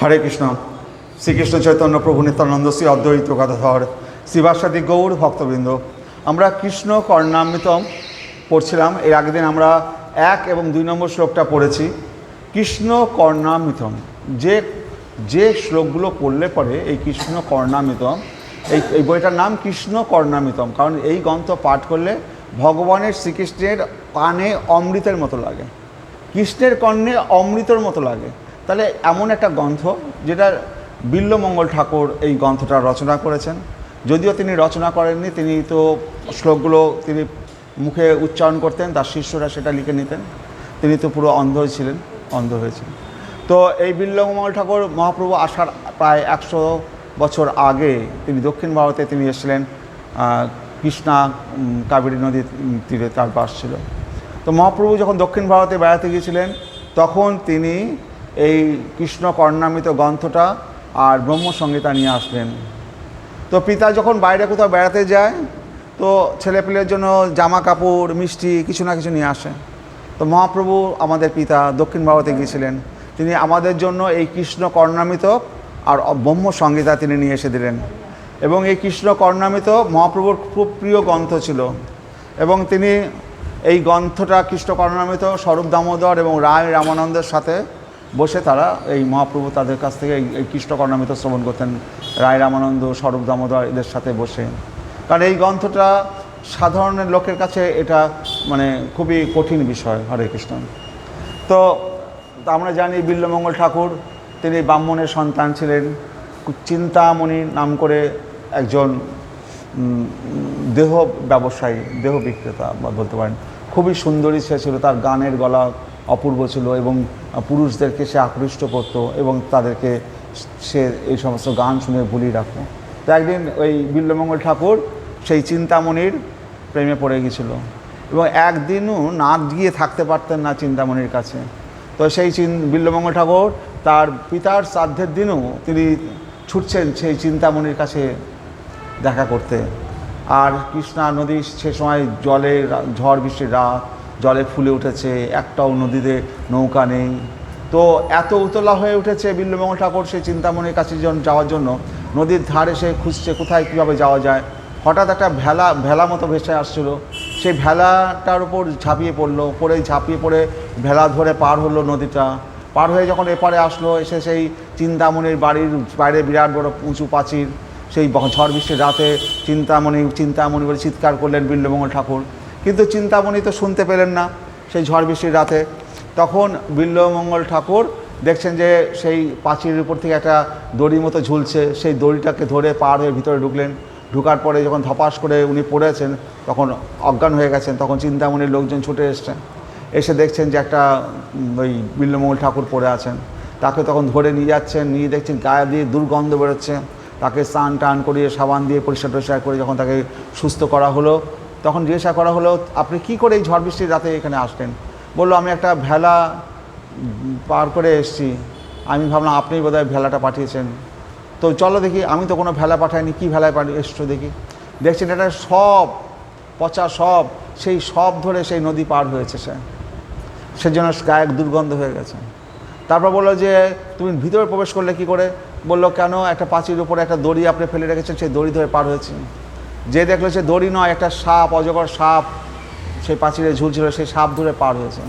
হরে কৃষ্ণ। শ্রীকৃষ্ণ চৈতন্য প্রভু নিত্যানন্দ শ্রী অদ্বৈত গদাধর শ্রীবাসাদি গৌর ভক্তবৃন্দ, আমরা কৃষ্ণ কর্ণামৃতম পড়ছিলাম। এর আগের দিন আমরা 1 এবং 2 নম্বর শ্লোকটা পড়েছি। কৃষ্ণ কর্ণামৃতম, যে শ্লোকগুলো পড়লে পরে এই কৃষ্ণ কর্ণামৃতম, এই বইটার নাম কৃষ্ণ কর্ণামৃতম, কারণ এই গ্রন্থ পাঠ করলে ভগবানের শ্রীকৃষ্ণের কানে অমৃতের মতো লাগে, কৃষ্ণের কর্ণে অমৃতর মতো লাগে। তাহলে এমন একটা গ্রন্থ যেটা বিল্বমঙ্গল ঠাকুর এই গ্রন্থটা রচনা করেছেন। যদিও তিনি রচনা করেননি, তিনি তো শ্লোকগুলো তিনি মুখে উচ্চারণ করতেন, তার শিষ্যরা সেটা লিখে নিতেন। তিনি তো পুরো অন্ধ হয়েছিলেন। তো এই বিল্বমঙ্গল ঠাকুর মহাপ্রভু আসার প্রায় 100 বছর আগে তিনি দক্ষিণ ভারতে তিনি এসেছিলেন। কৃষ্ণা কাবেরী নদীর তীরে তার বাস ছিল। তো মহাপ্রভু যখন দক্ষিণ ভারতে বেড়াতে গিয়েছিলেন তখন তিনি এই কৃষ্ণ কর্ণামৃত গ্রন্থটা আর ব্রহ্মসংহিতা নিয়ে আসলেন। তো পিতা যখন বাইরে কোথাও বেড়াতে যায় তো ছেলেপিলের জন্য জামা কাপড় মিষ্টি কিছু না কিছু নিয়ে আসে। তো মহাপ্রভু আমাদের পিতা দক্ষিণ ভারতে গিয়েছিলেন, তিনি আমাদের জন্য এই কৃষ্ণ কর্ণামৃত আর ব্রহ্মসংহিতা তিনি নিয়ে এসে দিলেন। এবং এই কৃষ্ণ কর্ণামৃত মহাপ্রভুর খুব প্রিয় গ্রন্থ ছিল এবং তিনি এই গ্রন্থটা কৃষ্ণ কর্ণামৃত স্বরূপ দামোদর এবং রায় রামানন্দের সাথে বসে তারা এই মহাপ্রভু তাদের কাছ থেকে এই কৃষ্ণ কর্ণামৃত শ্রবণ করতেন, রায় রামানন্দ স্বরূপ দামোদর এদের সাথে বসে। কারণ এই গ্রন্থটা সাধারণ লোকের কাছে এটা মানে খুবই কঠিন বিষয়। হরে কৃষ্ণ। তো আমরা জানি বিল্বমঙ্গল ঠাকুর তিনি ব্রাহ্মণের সন্তান ছিলেন। চিন্তামণি নাম করে একজন দেহ ব্যবসায়ী, দেহ বিক্রেতা বলতে পারেন, খুবই সুন্দরী সে ছিল। তার গানের গলা অপূর্ব ছিল এবং পুরুষদেরকে সে আকৃষ্ট করত এবং তাদেরকে সে এই সমস্ত গান শুনে ভুলিয়ে রাখত। তো একদিন ওই বিল্বমঙ্গল ঠাকুর সেই চিন্তামণির প্রেমে পড়ে গিয়েছিল এবং একদিনও না গিয়ে থাকতে পারতেন না চিন্তামণির কাছে। তো সেই বিল্বমঙ্গল ঠাকুর তার পিতার শ্রাদ্ধের দিনও তিনি ছুটছেন সেই চিন্তামণির কাছে দেখা করতে। আর কৃষ্ণা নদী সে সময় জলে ঝড় বৃষ্টির রাত, জলে ফুলে উঠেছে, একটাও নদীতে নৌকা নেই। তো এত উতলা হয়ে উঠেছে বিল্বমঙ্গল ঠাকুর সেই চিন্তামণির কাছে যাওয়ার জন্য নদীর ধারে সে খুঁজছে কোথায় কীভাবে যাওয়া যায়। হঠাৎ একটা ভেলা মতো ভেসে আসছিল, সেই ভেলাটার উপর ঝাঁপিয়ে পড়ে ভেলা ধরে পার হলো নদীটা। পার হয়ে যখন এপারে আসলো, এসে সেই চিন্তামণির বাড়ির বাইরে বিরাট বড় উঁচু প্রাচীর। সেই ঝড় বৃষ্টির রাতে চিন্তামণি বলে চিৎকার করলেন বিল্বমঙ্গল ঠাকুর, কিন্তু চিন্তামণি তো শুনতে পেলেন না সেই ঝড় বৃষ্টির রাতে। তখন বিল্বমঙ্গল ঠাকুর দেখছেন যে সেই প্রাচীরের উপর থেকে একটা দড়ি মতো ঝুলছে, সেই দড়িটাকে ধরে পার হয়ে ভিতরে ঢুকলেন। ঢুকার পরে যখন ধপাস করে উনি পড়েছেন, তখন অজ্ঞান হয়ে গেছেন। তখন চিন্তামণির লোকজন ছুটে এসে দেখছেন যে একটা ওই বিল্বমঙ্গল ঠাকুর পড়ে আছেন। তাকে তখন ধরে নিয়ে যাচ্ছেন, নিয়ে দেখছেন গায়ে দিয়ে দুর্গন্ধ বেরোচ্ছে। তাকে স্নান টান করিয়ে সাবান দিয়ে পরিষ্কার করে যখন তাকে সুস্থ করা হলো, তখন জিজ্ঞাসা করা হলো, আপনি কি করে এই ঝড় বৃষ্টির রাতে এখানে আসলেন? বললো, আমি একটা ভেলা পার করে এসেছি। আমি ভাবলাম আপনি বোধহয় ভেলাটা পাঠিয়েছেন। তো চলো দেখি, আমি তো কোনো ভেলা পাঠাইনি, কী ভেলায় এসছো দেখি। দেখছেন এটা সব পচা সব, সেই সব ধরে সেই নদী পার হয়েছে সেজন্য গায়ে দুর্গন্ধ হয়ে গেছে। তারপর বললো যে তুমি ভিতরে প্রবেশ করলে কি করে? বললো, কেন, একটা প্রাচীরের উপরে একটা দড়ি আপনি ফেলে রেখেছেন, সেই দড়ি ধরে পার হয়েছে। যে দেখলো সে দড়ি নয়, একটা সাপ, অজগর সাপ সেই প্রাচীরে ঝুলছিল, সেই সাপ ধরে পার হয়েছে।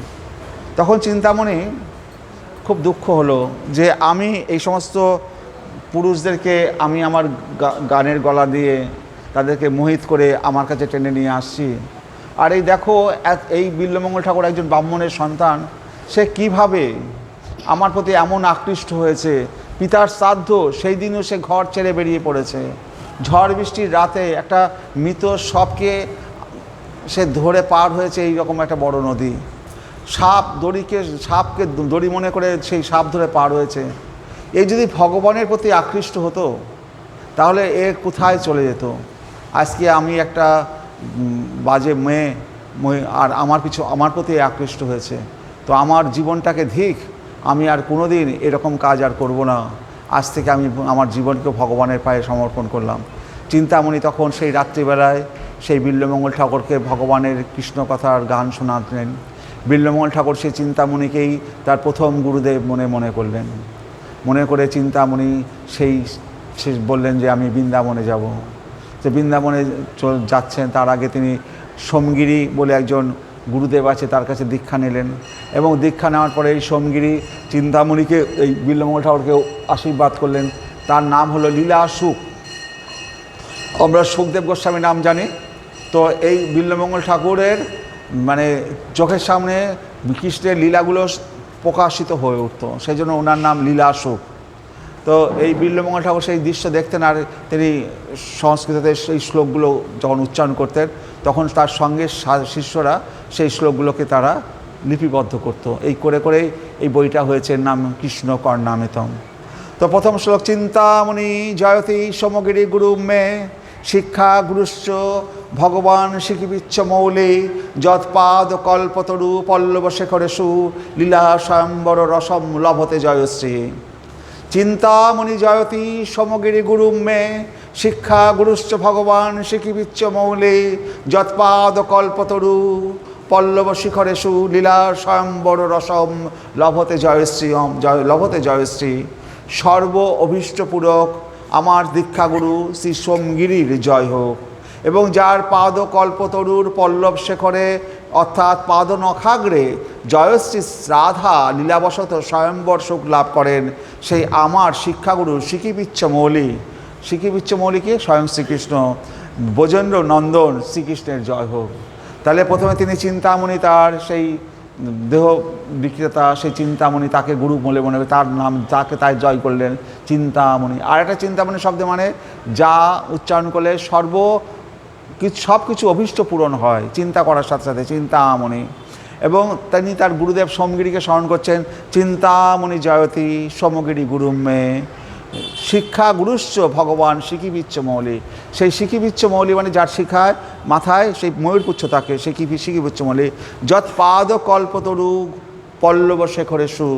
তখন চিন্তামণি খুব দুঃখ হলো যে আমি এই সমস্ত পুরুষদেরকে আমি আমার গানের গলা দিয়ে তাদেরকে মোহিত করে আমার কাছে টেনে নিয়ে আসছি, আর এই দেখো এই বিল্বমঙ্গল ঠাকুর একজন ব্রাহ্মণের সন্তান, সে কিভাবে আমার প্রতি এমন আকৃষ্ট হয়েছে। পিতার শ্রাদ্ধ সেই দিনও সে ঘর ছেড়ে বেরিয়ে পড়েছে। ঝড় বৃষ্টির রাতে একটা মৃত সাপকে সে ধরে পার হয়েছে এইরকম একটা বড় নদী। সাপকে দড়ি মনে করে সেই সাপ ধরে পার হয়েছে। এই যদি ভগবানের প্রতি আকৃষ্ট হতো তাহলে এ কোথায় চলে যেত? আজকে আমি একটা বাজে মেয়ে আর আমার প্রতি আকৃষ্ট হয়েছে, তো আমার জীবনটাকে ধিক, আমি আর কোনোদিন এরকম কাজ আর করব না। আজ থেকে আমি আমার জীবনকে ভগবানের পায়ে সমর্পণ করলাম। চিন্তামণি তখন সেই রাত্রিবেলায় সেই বিল্বমঙ্গল ঠাকুরকে ভগবানের কৃষ্ণ কথার গান শোনাতেন। বিল্বমঙ্গল ঠাকুর সেই চিন্তামণিকেই তার প্রথম গুরুদেব মনে করলেন মনে করে চিন্তামণি সে বললেন যে আমি বৃন্দাবনে যাব। যে বৃন্দাবনে যাচ্ছেন তার আগে তিনি সোমগিরি বলে একজন গুরুদেব আছে, তার কাছে দীক্ষা নিলেন এবং দীক্ষা নেওয়ার পরে এই সোমগিরি চিন্তামণিকে, এই বিল্বমঙ্গল ঠাকুরকে আশীর্বাদ করলেন। তার নাম হলো লীলা সুখ। আমরা সুখদেব গোস্বামী নাম জানি, তো এই বিল্বমঙ্গল ঠাকুরের মানে চোখের সামনে কৃষ্ণের লীলাগুলো প্রকাশিত হয়ে উঠত, সেই জন্য ওনার নাম লীলা সুখ। তো এই বিল্বমঙ্গল ঠাকুর সেই দৃশ্য দেখতেন, আর তিনি সংস্কৃততে সেই শ্লোকগুলো যখন উচ্চারণ করতেন তখন তার সঙ্গে শিষ্যরা সেই শ্লোকগুলোকে তারা লিপিবদ্ধ করত। এই করে করেই এই বইটা হয়েছে, নাম কৃষ্ণ কর্ণামৃতম। তো প্রথম শ্লোক, চিন্তামণি জয়তি সমগিরি গুরু মে শিক্ষা গুরুশ্চ ভগবান শিখিবিচ্ছ মৌলি যৎপাদ কল্পতরু পল্লব শেখরেশু লীলা স্বয়ম্বর রসম লভতে জয়শ্রী। চিন্তামণি জয়তি সমগিরি গুরু মে শিক্ষা গুরুশ্চ ভগবান শিখিবিচ্ছ মৌলি যৎপাদ কল্পতরু পল্লব শিখরেশু লীলা স্বয়ম্বর রসম লভতে জয়শ্রী। লভতে জয়শ্রী। সর্ব অভীষ্টপূরক আমার দীক্ষাগুরু শ্রী সোমগিরির জয় হোক, এবং যার পাদ কল্পতরুর পল্লব শেখরে অর্থাৎ পাদনখাগ্রে জয়শ্রী রাধা লীলাবশত স্বয়ম্বর সুখ লাভ করেন, সেই আমার শিক্ষাগুরু শিখিবিচ্ছ মৌলি। শিখিবিচ্ছ মৌলিকে স্বয়ং শ্রীকৃষ্ণ, ব্রজেন্দ্র নন্দন শ্রীকৃষ্ণের জয় হোক। তাহলে প্রথমে তিনি চিন্তামণি, তার সেই দেহ বিক্রেতা সেই চিন্তামণি, তাকে গুরু বলে মনে হবে, তার নাম তাকে তাই জয় করলেন চিন্তামণি। আর একটা চিন্তামণি শব্দ মানে যা উচ্চারণ করলে সব কিছু অভীষ্ট পূরণ হয়, চিন্তা করার সাথে সাথে চিন্তামণি। এবং তিনি তার গুরুদেব সোমগিরিকে স্মরণ করছেন, চিন্তামণি জয়তি সমগিরি গুরুমে শিক্ষা গুরুশ্চ ভগবান শিখিবিচ্ছ মৌলি। সেই শিখিবিচ্ছ মৌলি মানে যার শিখায় মাথায় সেই ময়ূরপুচ্ছ থাকে, সেই শিখিবিচ্ছ মৌলি। যৎ পাদ কল্পতরু পল্লব শেখরেশু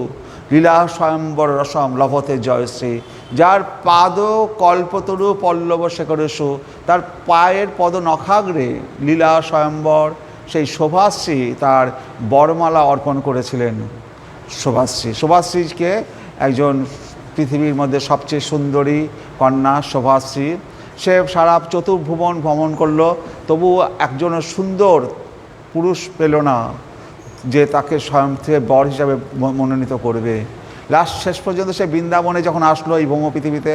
লীলা স্বয়ম্বর রসম লভতে জয়শ্রী। যার পাদ কল্পতরু পল্লব শেখরেশু, তার পায়ের পদ নখাগ্রে লীলা স্বয়ম্বর সেই শোভাশ্রী তার বরমালা অর্পণ করেছিলেন। শোভাশ্রীকে একজন পৃথিবীর মধ্যে সবচেয়ে সুন্দরী কন্যা শোভাশ্রী, সে সারা চতুর্ভুবন ভ্রমণ করলো, তবু একজন সুন্দর পুরুষ পেল না যে তাকে স্বয়ং থেকে বর হিসাবে মনোনীত করবে। শেষ পর্যন্ত সে বৃন্দাবনে যখন আসলো এই ভৌম পৃথিবীতে,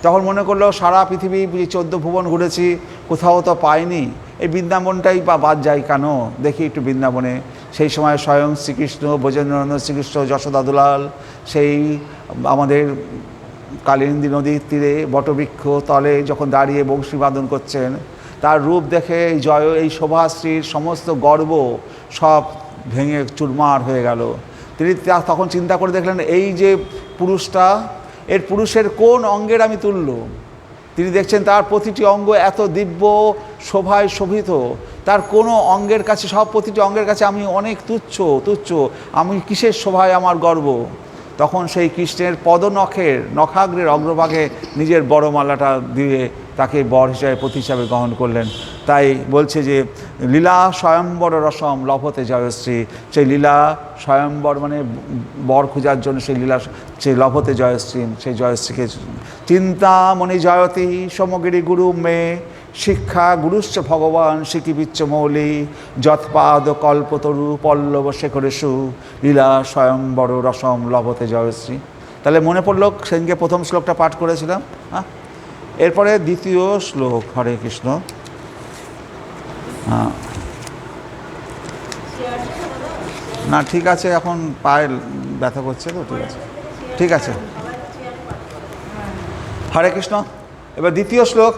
তখন মনে করলো সারা পৃথিবী 14 ভুবন ঘুরেছি, কোথাও তো পাইনি, এই বৃন্দাবনটাই বা বাদ যায় কেন, দেখি একটু বৃন্দাবনে। সেই সময় স্বয়ং শ্রীকৃষ্ণ, ব্রজেন্দ্রনন্দন শ্রীকৃষ্ণ, যশোদা দুলাল সেই আমাদের কালিন্দী নদীর তীরে বটবৃক্ষ তলে যখন দাঁড়িয়ে বংশী বাদন করছেন, তার রূপ দেখে এই শোভাশ্রীর সমস্ত গর্ব সব ভেঙে চুরমার হয়ে গেল। তিনি তখন চিন্তা করে দেখলেন, এই যে পুরুষটা, এর পুরুষের কোন অঙ্গের আমি তুল্য। তিনি দেখছেন তার প্রতিটি অঙ্গ এত দিব্য শোভায় শোভিত, তার কোনো অঙ্গের কাছে, প্রতিটি অঙ্গের কাছে আমি অনেক তুচ্ছ, আমি কিসের শোভায় আমার গর্ব। তখন সেই কৃষ্ণের নখাগ্রের অগ্রভাগে নিজের বড়মালাটা দিয়ে তাকে বর হিসাবে পতি হিসাবে গ্রহণ করলেন। তাই বলছে যে লীলা স্বয়ম্বর রসম লভতে জয়শ্রী। সেই লীলা স্বয়ম্বর মানে বর খোঁজার জন্য সেই লীলা, সেই লভতে জয়শ্রী, সেই জয়শ্রীকে চিন্তামণি জয়তি সমগিরি গুরু মে শিক্ষা গুরুশ্চ ভগবান শিখিবিচ্ছ মৌলি যৎপাদ কল্পতরু পল্লব শেখরেশু লীলা স্বয়ম্বর রসম লভতে জয়শ্রী। তাহলে মনে পড়ল সেদিনকে প্রথম শ্লোকটা পাঠ করেছিলাম। হ্যাঁ, এরপরে দ্বিতীয় শ্লোক। হরে কৃষ্ণ। হ্যাঁ, না ঠিক আছে, এখন পায়ে ব্যথা করছে তো, ঠিক আছে। হরে কৃষ্ণ। এবার দ্বিতীয় শ্লোক।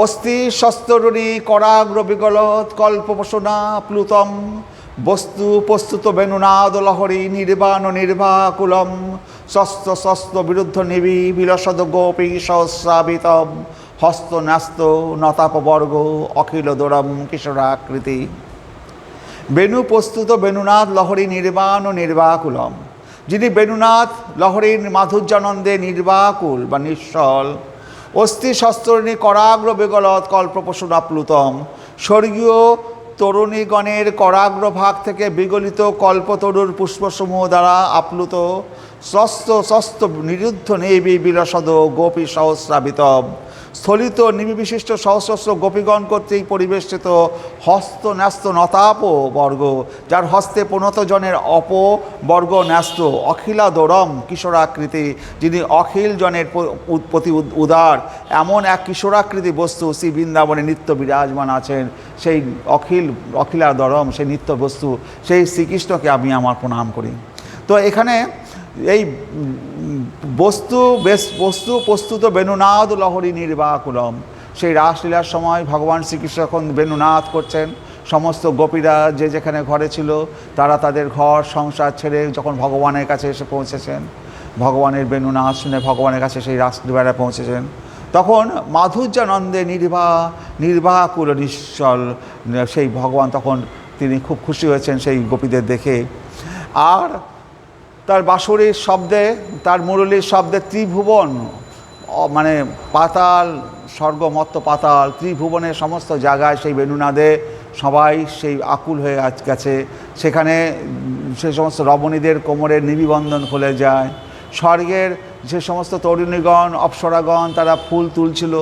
অস্তি শস্তরণী করাগ্র বিগলত কল্পপোষণা প্লুতম বস্তু প্রস্তুত বেনুনাদ লহরী নির্বাণ নির্বাকুলম শস্ত বিরুদ্ধ নিবি বিলসদ গোপী সহস্রাবিতম হস্ত ন্যস্ত নতাপবর্গ অখিল দোরম কিশোরাকৃতি। বেণু প্রস্তুত বেনুনাথ লহরী নির্বাণ নির্বাকুলম, যিনি বেনুনাথ লহরীর মাধুর্যানন্দে নির্বাকুল বা নিশ্চল। অস্থি শস্ত্রণী করাগ্র বেগলত কল্পপোষণা প্লুতম, স্বর্গীয় তরুণীগণের করাগ্রভাগ থেকে বিগলিত কল্পতরুর পুষ্পসমূহ দ্বারা আপ্লুত স্বস্ত স্বস্ত নিরুদ্ধ নেবি বিলসদ গোপী সহস্রাবিত স্থলিত নিবিশিষ্ট সহস্র গোপীগণ কর্তৃক পরিবেষ্টিত হস্ত ন্যস্ত নতাপ বর্গ, যার হস্তে প্রণত জনের অপবর্গ ন্যস্ত অখিলাদরম কিশোরাকৃতি, যিনি অখিল জনের প্রতি উদার এমন এক কিশোরাকৃতি বস্তু শ্রী বৃন্দাবনে নিত্য বিরাজমান আছেন। সেই অখিলাদরম সেই নিত্য বস্তু সেই শ্রীকৃষ্ণকে আমি আমার প্রণাম করি। তো এখানে এই প্রস্তুত বেণুনাদ লহরী নির্বাকুলম, সেই রাসলীলার সময় ভগবান শ্রীকৃষ্ণ এখন বেণুনাদ করছেন। সমস্ত গোপীরা যে যেখানে ঘরে ছিল তারা তাদের ঘর সংসার ছেড়ে যখন ভগবানের কাছে এসে পৌঁছেছেন, ভগবানের বেণুনাদ শুনে ভগবানের কাছে সেই রাসলীলায় পৌঁছেছেন, তখন মাধুর্যানন্দে নির্বাকুল নিশ্চল সেই ভগবান তখন তিনি খুব খুশি হয়েছেন সেই গোপীদের দেখে। আর তার বাঁশরীর শব্দে, তার মুরলীর শব্দে ত্রিভুবন মানে পাতাল, স্বর্গ মর্ত্য পাতাল, ত্রিভুবনের সমস্ত জায়গায় সেই বেণুনাদে সবাই সেই আকুল হয়ে গেছে। সেখানে সে সমস্ত রমণীদের কোমরের নিবিবন্ধন খুলে যায়। স্বর্গের যে সমস্ত তরুণীগণ অপ্সরাগণ তারা ফুল তুলছিল,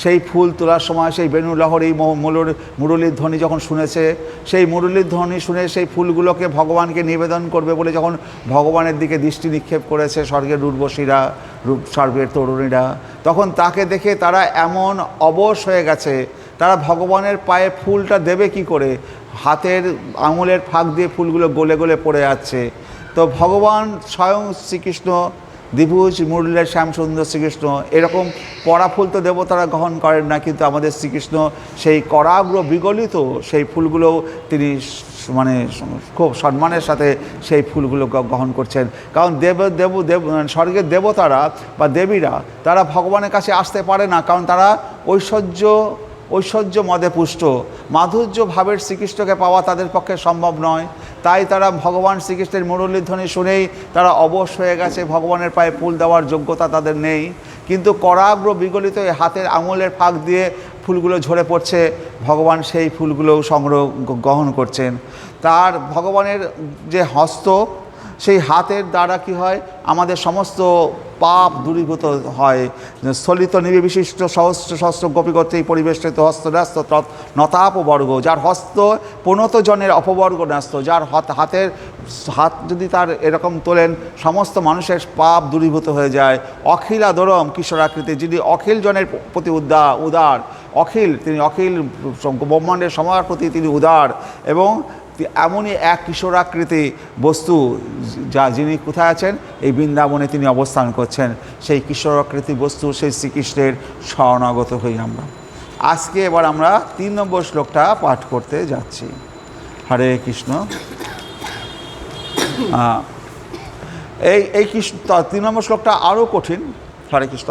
সেই ফুল তোলার সময় সেই বেণুলহরী মুরলীর ধ্বনি যখন শুনেছে, সেই মুরলীর ধ্বনি শুনে সেই ফুলগুলোকে ভগবানকে নিবেদন করবে বলে যখন ভগবানের দিকে দৃষ্টি নিক্ষেপ করেছে স্বর্গের উর্বশীরা, স্বর্গের তরুণীরা, তখন তাকে দেখে তারা এমন অবশ হয়ে গেছে, তারা ভগবানের পায়ে ফুলটা দেবে কি করে, হাতের আঙুলের ফাঁক দিয়ে ফুলগুলো গলে গলে পড়ে যাচ্ছে। তো ভগবান স্বয়ং শ্রীকৃষ্ণ দ্বিভুজ মুরলীর শ্যামসুন্দর শ্রীকৃষ্ণ এরকম পরা ফুল তো দেবতারা গ্রহণ করেন না, কিন্তু আমাদের শ্রীকৃষ্ণ সেই করাগ্র বিগলিত সেই ফুলগুলো তিনি মানে খুব সম্মানের সাথে সেই ফুলগুলো গ্রহণ করছেন। কারণ স্বর্গের দেবতারা বা দেবীরা তারা ভগবানের কাছে আসতে পারে না, কারণ তারা ঐশ্বর্য মদে পুষ্ট, মাধুর্য ভাবের শ্রীকৃষ্ণকে পাওয়া তাদের পক্ষে সম্ভব নয়। তাই তারা ভগবান শ্রীকৃষ্ণের মুরলীর ধ্বনি শুনেই তারা অবশ হয়ে গেছে, ভগবানের পায়ে ফুল দেওয়ার যোগ্যতা তাদের নেই। কিন্তু করাগ্র বিগলিত হাতের আঙুলের ফাঁক দিয়ে ফুলগুলো ঝরে পড়ছে, ভগবান সেই ফুলগুলো গ্রহণ করছেন। তার ভগবানের যে হস্ত, সেই হাতের দ্বারা কি হয়, আমাদের সমস্ত পাপ দূরীভূত হয়। স্থলিত নিবিশিষ্ট সহস্র গোপীগোত্রেই পরিবেষ্টিত হস্তন্যস্ত নতাপ বর্গ, যার হস্ত প্রণত জনের অপবর্গ ন্যস্ত, যার হাত যদি তার এরকম তোলেন সমস্ত মানুষের পাপ দূরীভূত হয়ে যায়। অখিলাদরম কিশোরাকৃতি, যিনি অখিল জনের প্রতি উদার, তিনি অখিল ব্রহ্মাণ্ডের সবার প্রতি তিনি উদার, এবং এমনই এক কিশোরাকৃতি বস্তু যিনি কোথায় আছেন, এই বৃন্দাবনে তিনি অবস্থান করছেন। সেই কিশোরাকৃতি বস্তু সেই শ্রীকৃষ্ণের শরণাগত হই আমরা। আজকে এবার আমরা 3 নম্বর শ্লোকটা পাঠ করতে যাচ্ছি। হরে কৃষ্ণ। এই কৃষ্ণ 3 নম্বর শ্লোকটা আরও কঠিন। হরে কৃষ্ণ।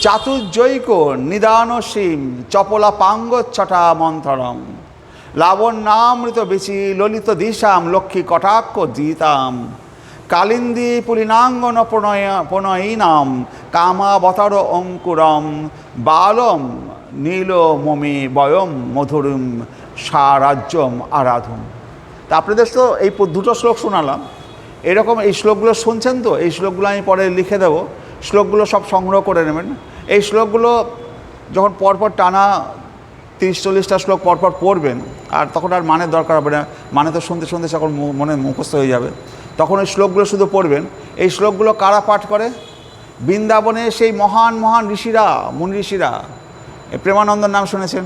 চাতুর্যৈক নিদানসীম চপলা পাঙ্গচ্ছটা মন্থরম লাবণ্যামৃত বেচি ললিত দিশাম লক্ষ্মী কটাক্ষ জিতাম কালিন্দী পুলিনাঙ্গন প্রণয়ীনাম কামাবতার অঙ্কুরম বালম নীল মমি বয়ম মধুরম সারাজ্যম আরাধম। তা আপনাদের তো এই 2টো শ্লোক শোনালাম, এরকম এই শ্লোকগুলো শুনছেন তো, এই শ্লোকগুলো আমি পরে লিখে দেবো, শ্লোকগুলো সব সংগ্রহ করে নেবেন। এই শ্লোকগুলো যখন পরপর টানা 30-40টা শ্লোক পরপর পড়বেন, আর তখন আর মানের দরকার হবে না, মানে তো শুনতে শুনতে যখন মনে মুখস্থ হয়ে যাবে, তখন এই শ্লোকগুলো শুধু পড়বেন। এই শ্লোকগুলো কারা পাঠ করে? বৃন্দাবনে সেই মহান মহান ঋষিরা, মুনি ঋষিরা, প্রেমানন্দর নাম শুনেছেন,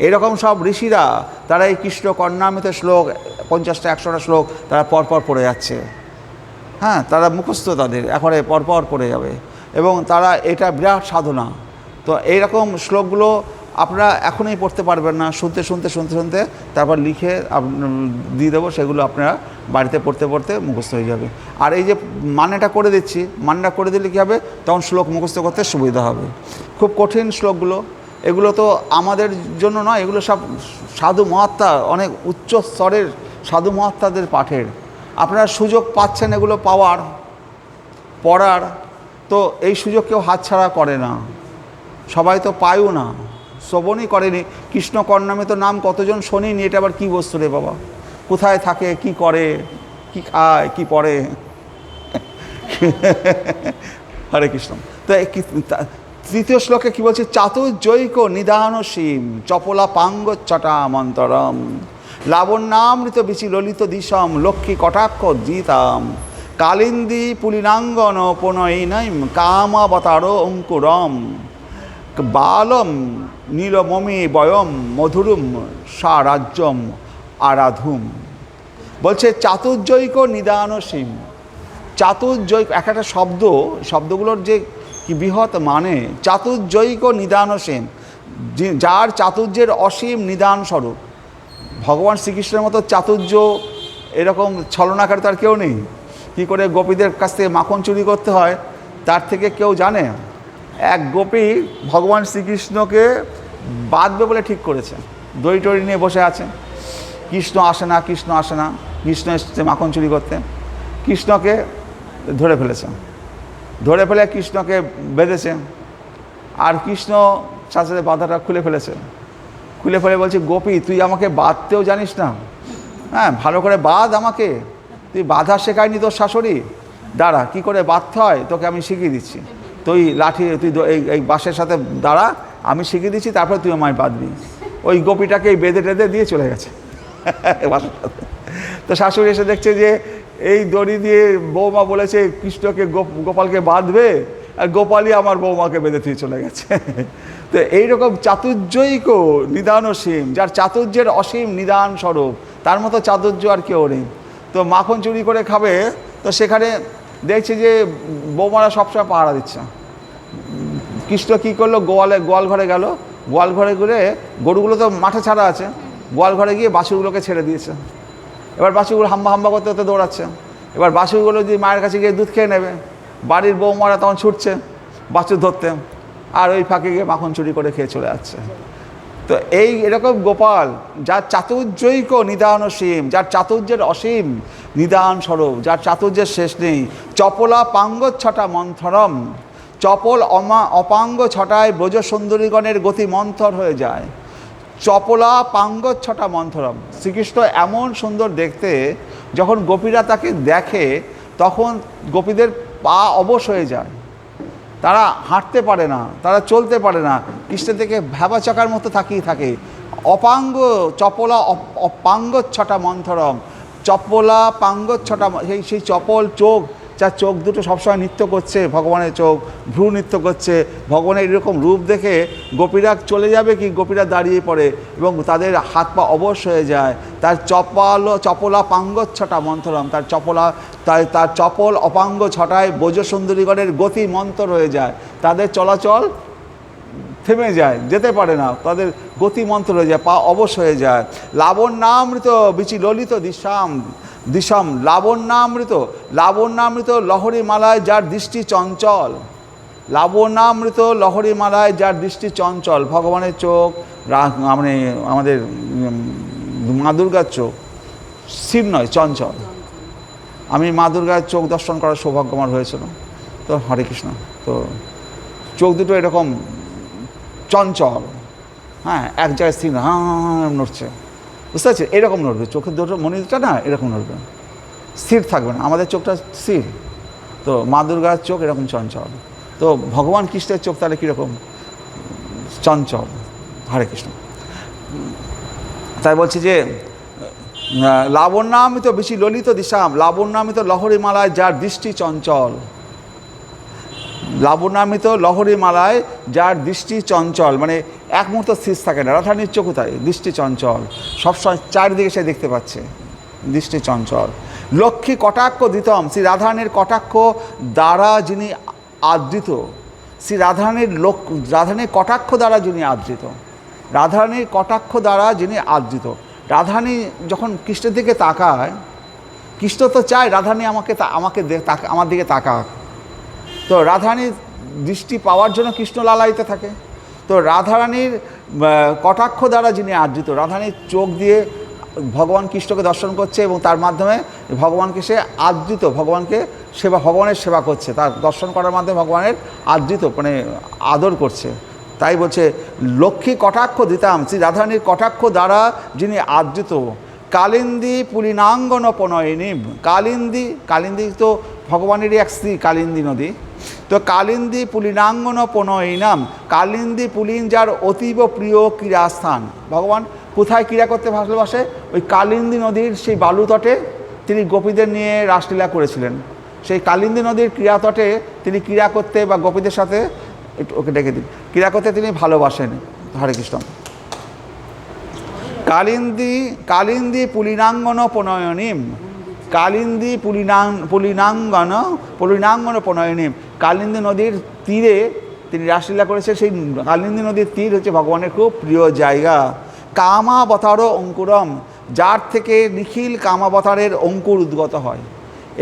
এরকম সব ঋষিরা তারা এই কৃষ্ণ কর্ণামৃত শ্লোক 50টা 100টা শ্লোক তারা পরপর পড়ে যাচ্ছে। হ্যাঁ, তারা মুখস্থ, তাদের একেবারে পরপর পড়ে যাবে, এবং তারা এটা বিরাট সাধনা। তো এইরকম শ্লোকগুলো আপনারা এখনই পড়তে পারবেন না, শুনতে শুনতে শুনতে শুনতে তারপর লিখে দিয়ে দেবো, সেগুলো আপনারা বাড়িতে পড়তে পড়তে মুখস্থ হয়ে যাবে। আর এই যে মানেটা করে দিচ্ছি, মানেটা করে দিলে কী হবে, তখন শ্লোক মুখস্থ করতে সুবিধা হবে। খুব কঠিন শ্লোকগুলো, এগুলো তো আমাদের জন্য নয়, এগুলো সব সাধু মহাত্মা, অনেক উচ্চ স্তরের সাধু মহাত্মাদের পাঠের। আপনারা সুযোগ পাচ্ছেন এগুলো পাওয়ার, পড়ার, তো এই সুযোগ কেউ হাতছাড়া করে না, সবাই তো পায়ও না, শ্রবণই করেনি। কৃষ্ণ কর্ণামৃত নাম কতজন শোনেনি, এটা আবার কী বস্তু রে বাবা, কোথায় থাকে, কি করে, কি খায়, কি পড়ে, হরে কৃষ্ণ। তো তৃতীয় শ্লোকে কি বলছে? চাতুর্জৈক নিদানসীম চপলা পাঙ্গচ্ছটা মন্তরম লাবণ্যামৃত বিচি ললিত দিশম লক্ষ্মী কটাক্ষ জিতাম কালিন্দী পুলিনাঙ্গন পুনৈনৈম কামাবতার অঙ্কুরম বালম নীলমমি বয়ম মধুরুম সারাজ্যম আরাধুম। বলছে চাতুর্জৈক নিদানসীম। চাতুর্জৈক একটা শব্দ, শব্দগুলোর যে কি বৃহৎ মানে। চাতুর্জৈক নিদানসীম, যার চাতুর্যের অসীম নিদান স্বরূপ। ভগবান শ্রীকৃষ্ণের মতো চাতুর্য এরকম ছলনাকারী তার কেউ নেই। কী করে গোপীদের কাছ থেকে মাখন চুরি করতে হয় তার থেকে কেউ জানে? এক গোপী ভগবান শ্রীকৃষ্ণকে বাঁধবে বলে ঠিক করেছে, দই টড়ি নিয়ে বসে আছে। কৃষ্ণ আসে না, কৃষ্ণ আসে না, কৃষ্ণ এসেছে মাখন চুরি করতে। কৃষ্ণকে ধরে ফেলেছে, ধরে ফেলে কৃষ্ণকে বেঁধেছে। আর কৃষ্ণ সাথে সাথে বাধাটা খুলে ফেলেছে। খুলে ফেলে বলছে, গোপী তুই আমাকে বাঁধতেও জানিস না? হ্যাঁ, ভালো করে বাঁধ আমাকে। তুই বাঁধা শেখায়নি তোর শাশুড়ি? দাঁড়া, কী করে বাঁধতে হয় তোকে আমি শিখিয়ে দিচ্ছি। তুই লাঠি, তুই এই বাঁশের সাথে দাঁড়া, আমি শিখিয়ে দিচ্ছি, তারপরে তুই আমায় বাঁধবি। ওই গোপীটাকে বেঁধে টেঁধে দিয়ে চলে গেছে বাঁশের সাথে। তো শাশুড়ি এসে দেখছে যে এই দড়ি দিয়ে বৌমা বলেছে কৃষ্ণকে গোপালকে বাঁধবে, আর গোপালই আমার বৌমাকে বেঁধে দিয়ে চলে গেছে। তো এইরকম চাতুর্যৈক নিদানসীম, যার চাতুর্যের অসীম নিদান স্বরূপ, তার মতো চাতুর্য আর কেউ নেই। তো মাখন চুরি করে খাবে, তো সেখানে দেখছে যে বৌমারা সবসময় পাহারা দিচ্ছে। কৃষ্ণ কী করলো? গোয়াল ঘরে গেল। গোয়াল ঘরে গেলে গরুগুলো তো মাঠে ছাড়া আছে, গোয়াল ঘরে গিয়ে বাছুরগুলোকে ছেড়ে দিয়েছে। এবার বাছুরগুলো হাম্বা হাম্বা করতে করতে দৌড়াচ্ছে। এবার বাছুরগুলো যদি মায়ের কাছে গিয়ে দুধ খেয়ে নেবে, বাড়ির বৌমারা তখন ছুটছে বাছুর ধরতে, আর ওই ফাঁকে গিয়ে মাখন চুরি করে খেয়ে চলে যাচ্ছে। তো এরকম গোপাল, যার চাতুর্যৈক নিদানসীম, যার চাতুর্যের অসীম নিদান স্বরূপ, যার চাতুর্যের শেষ নেই। চপলা পাঙ্গচ্ছটা মন্থরম, চপল অপাঙ্গ ছটায় ব্রজ সুন্দরীগণের গতি মন্থর হয়ে যায়। চপলা পাঙ্গচ্ছটা মন্থরম, শ্রীকৃষ্ণ এমন সুন্দর দেখতে, যখন গোপীরা তাকে দেখে তখন গোপীদের পা অবশ হয়ে যায়, তারা হাঁটতে পারে না, তারা চলতে পারে না, কৃষ্ণ থেকে ভ্যাবা চাকার মতো তাকিয়ে থাকে। অপাঙ্গ চপলা পাঙ্গচ্ছটা মন্থরম, চপলা পাঙ্গচ্ছটা, সেই চপল চোখ, যার চোখ দুটো সবসময় নৃত্য করছে, ভগবানের চোখ ভ্রু নৃত্য করছে। ভগবানের এরকম রূপ দেখে গোপীরা চলে যাবে কি, গোপীরা দাঁড়িয়ে পড়ে এবং তাদের হাত পা অবশ হয়ে যায়। তার চপলা পাঙ্গচ্ছটা মন্থরম, তার চপল অপাঙ্গ ছটায় ব্রজ সুন্দরীগণের গতি মন্থর হয়ে যায়। তাদের চলাচল থেমে যায়, যেতে পারে না, তাদের গতি মন্থর হয়ে যায়, পা অবশ হয়ে যায়। লাবণ্যামৃত বিচি ললিত দিশাম লাবণ্যামৃত লহরী মালায় যার দৃষ্টি চঞ্চল। লাবণ্যামৃত লহরী মালায় যার দৃষ্টি চঞ্চল। ভগবানের চোখ, মানে আমাদের মা দুর্গার চোখ স্থির নয়, চঞ্চল। আমি মা দুর্গার চোখ দর্শন করার সৌভাগ্য আমার হয়েছিল। তো হরে কৃষ্ণ, তো চোখ দুটো এরকম চঞ্চল, হ্যাঁ, এক জায়গায় স্থির, হ্যাঁ নড়ছে, বুঝতে পারছি, এরকম নড়বে চোখের দুটো মণিটা না, এরকম নড়বে, স্থির থাকবে না। আমাদের চোখটা স্থির, তো মা দুর্গার চোখ এরকম চঞ্চল। তো ভগবান কৃষ্ণের চোখ তাহলে কীরকম? চঞ্চল। হরে কৃষ্ণ। তাই বলছি যে লাবণ্যামৃত বেশি ললিত দিশাম, লাবণ্যামৃত লহরী মালায় যার দৃষ্টি চঞ্চল। লাবণ্যামৃত লহরী মালায় যার দৃষ্টি চঞ্চল, মানে এক মুহূর্ত স্থির থাকে না। রাধারানীর চোখ তাই, দৃষ্টি চঞ্চল, সবসময় চারিদিকে সে দেখতে পাচ্ছে, দৃষ্টি চঞ্চল। লক্ষ্মী কটাক্ষ দিতম, শ্রী রাধারানীর কটাক্ষ দ্বারা যিনি আদৃত, শ্রী রাধারানীর কটাক্ষ দ্বারা যিনি আদৃত, রাধারানীর কটাক্ষ দ্বারা যিনি আদৃত। রাধারানী যখন কৃষ্ণের দিকে তাকায়, কৃষ্ণ তো চায় রাধারানী আমার দিকে তাকাক। তো রাধারানীর দৃষ্টি পাওয়ার জন্য কৃষ্ণ লালায়িত থাকে। তো রাধারানীর কটাক্ষ দ্বারা যিনি আদৃত, রাধারানীর চোখ দিয়ে ভগবান কৃষ্ণকে দর্শন করছে এবং তার মাধ্যমে ভগবানকে সে আদৃত, ভগবানের সেবা করছে, তার দর্শন করার মাধ্যমে ভগবানের আদৃত, মানে আদর করছে। তাই বলছে লক্ষ্মী কটাক্ষ দিতাম, শ্রী রাধারানীর কটাক্ষ দ্বারা যিনি আদৃত, কালিন্দী পুলিনাঙ্গন প্রণয়িনী। কালিন্দী তো ভগবানেরই এক স্ত্রী, কালিন্দী নদী। তো কালিন্দী পুলিনাঙ্গন প্রণয়িনাম, কালিন্দী পুলিন যার অতীব প্রিয় ক্রীড়াস্থান। ভগবান কোথায় ক্রীড়া করতে ভালোবাসে? ওই কালিন্দী নদীর সেই বালুতটে তিনি গোপীদের নিয়ে রাসলীলা করেছিলেন। সেই কালিন্দী নদীর ক্রীড়াতটে তিনি ক্রীড়া করতে বা গোপীদের সাথে, একটু ওকে ডেকে দিন, ক্রীড়া করতে তিনি ভালোবাসেন। হরে কৃষ্ণ। কালিন্দী পুলিনাঙ্গন প্রণয়নীম, কালিন্দী পুলিনাঙ্গন প্রণয়নীম। কালিন্দী নদীর তীরে তিনি রাসলীলা করেছে। সেই কালিন্দী নদীর তীর হচ্ছে ভগবানের খুব প্রিয় জায়গা। কামাবতার অঙ্কুরম, যার থেকে নিখিল কামাবতারের অঙ্কুর উদ্গত হয়।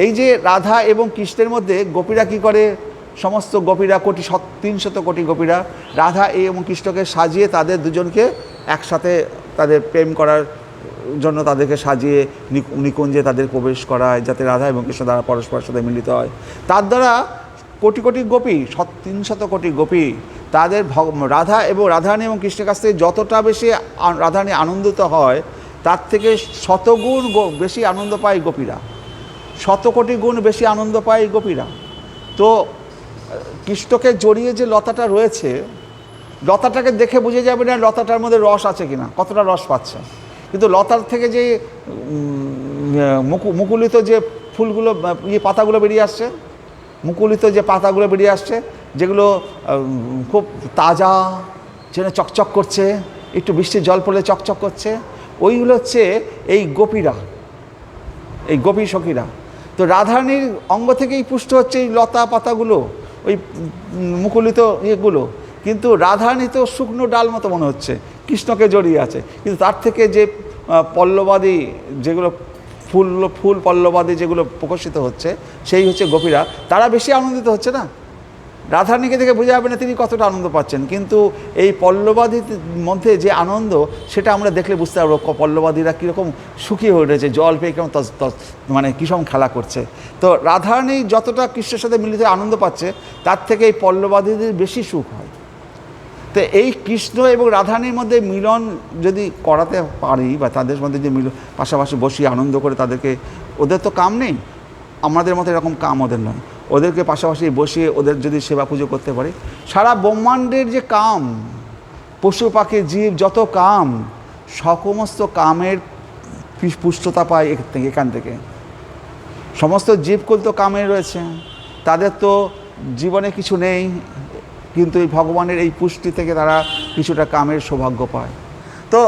এই যে রাধা এবং কৃষ্ণের মধ্যে গোপীরা কী করে, সমস্ত গোপীরা 300 কোটি গোপীরা রাধা এবং কৃষ্ণকে সাজিয়ে তাদের দুজনকে একসাথে তাদের প্রেম করার জন্য তাদেরকে সাজিয়ে নিকুঞ্জে তাদের প্রবেশ করায়, যাতে রাধা এবং কৃষ্ণ দ্বারা পরস্পরের সাথে মিলিত হয়। তার দ্বারা কোটি কোটি গোপী, 300 কোটি গোপী তাদের রাধা এবং রাধারানী এবং কৃষ্ণের কাছ থেকে যতটা বেশি রাধারানী আনন্দিত হয়, তার থেকে শতগুণ বেশি আনন্দ পায় গোপীরা, 100 কোটি গুণ বেশি আনন্দ পায় গোপীরা। তো কৃষ্ণকে জড়িয়ে যে লতাটা রয়েছে, লতাটাকে দেখে বুঝে যাবে না লতাটার মধ্যে রস আছে কিনা, কতটা রস পাচ্ছে। কিন্তু লতার থেকে যে মুকুলিত যে ফুলগুলো, পাতাগুলো বেরিয়ে আসছে, মুকুলিত যে পাতাগুলো বেরিয়ে আসছে, যেগুলো খুব তাজা, যেন চকচক করছে, একটু বৃষ্টির জল পড়লে চকচক করছে, ওইগুলো হচ্ছে এই গোপীরা, এই গোপী সখীরা। তো রাধারানীর অঙ্গ থেকেই পুষ্ট হচ্ছে এই লতা পাতাগুলো, ওই মুকুলিত ইয়েগুলো। কিন্তু রাধারানী তো শুকনো ডাল মতো মনে হচ্ছে, কৃষ্ণকে জড়িয়ে আছে। কিন্তু তার থেকে যে পল্লবাদী যেগুলো ফুল পল্লবাদী যেগুলো প্রকাশিত হচ্ছে, সেই হচ্ছে গোপীরা। তারা বেশি আনন্দিত হচ্ছে না। রাধারানীকে দেখে বোঝা যাবে না তিনি কতটা আনন্দ পাচ্ছেন, কিন্তু এই পল্লবাদীর মধ্যে যে আনন্দ, সেটা আমরা দেখলে বুঝতে পারবো পল্লবাদীরা কীরকম সুখী হয়ে উঠেছে, জল পেয়ে কেমন মানে কীরকম খেলা করছে। তো রাধারানী যতটা কৃষ্ণের সাথে মিলিত আনন্দ পাচ্ছে, তার থেকে এই পল্লবাদীদের বেশি সুখ হয়। তো এই কৃষ্ণ এবং রাধারানীর মধ্যে মিলন যদি করাতে পারি, বা তাদের মধ্যে যে পাশাপাশি বসিয়ে আনন্দ করে তাদেরকে, ওদের তো কাম নেই, আমাদের মতো এরকম কাম ওদের নয়, ওদেরকে পাশাপাশি বসিয়ে ওদের যদি সেবা পুজো করতে পারি, সারা ব্রহ্মাণ্ডের যে কাম, পশু পাখি জীব যত কাম, সমস্ত কামের পুষ্টতা পায় এখান থেকে। সমস্ত জীবকুল তো কামে রয়েছে, তাদের তো জীবনে কিছু নেই, কিন্তু এই ভগবানের এই পুষ্টি থেকে তারা কিছুটা কামের সৌভাগ্য পায়। তো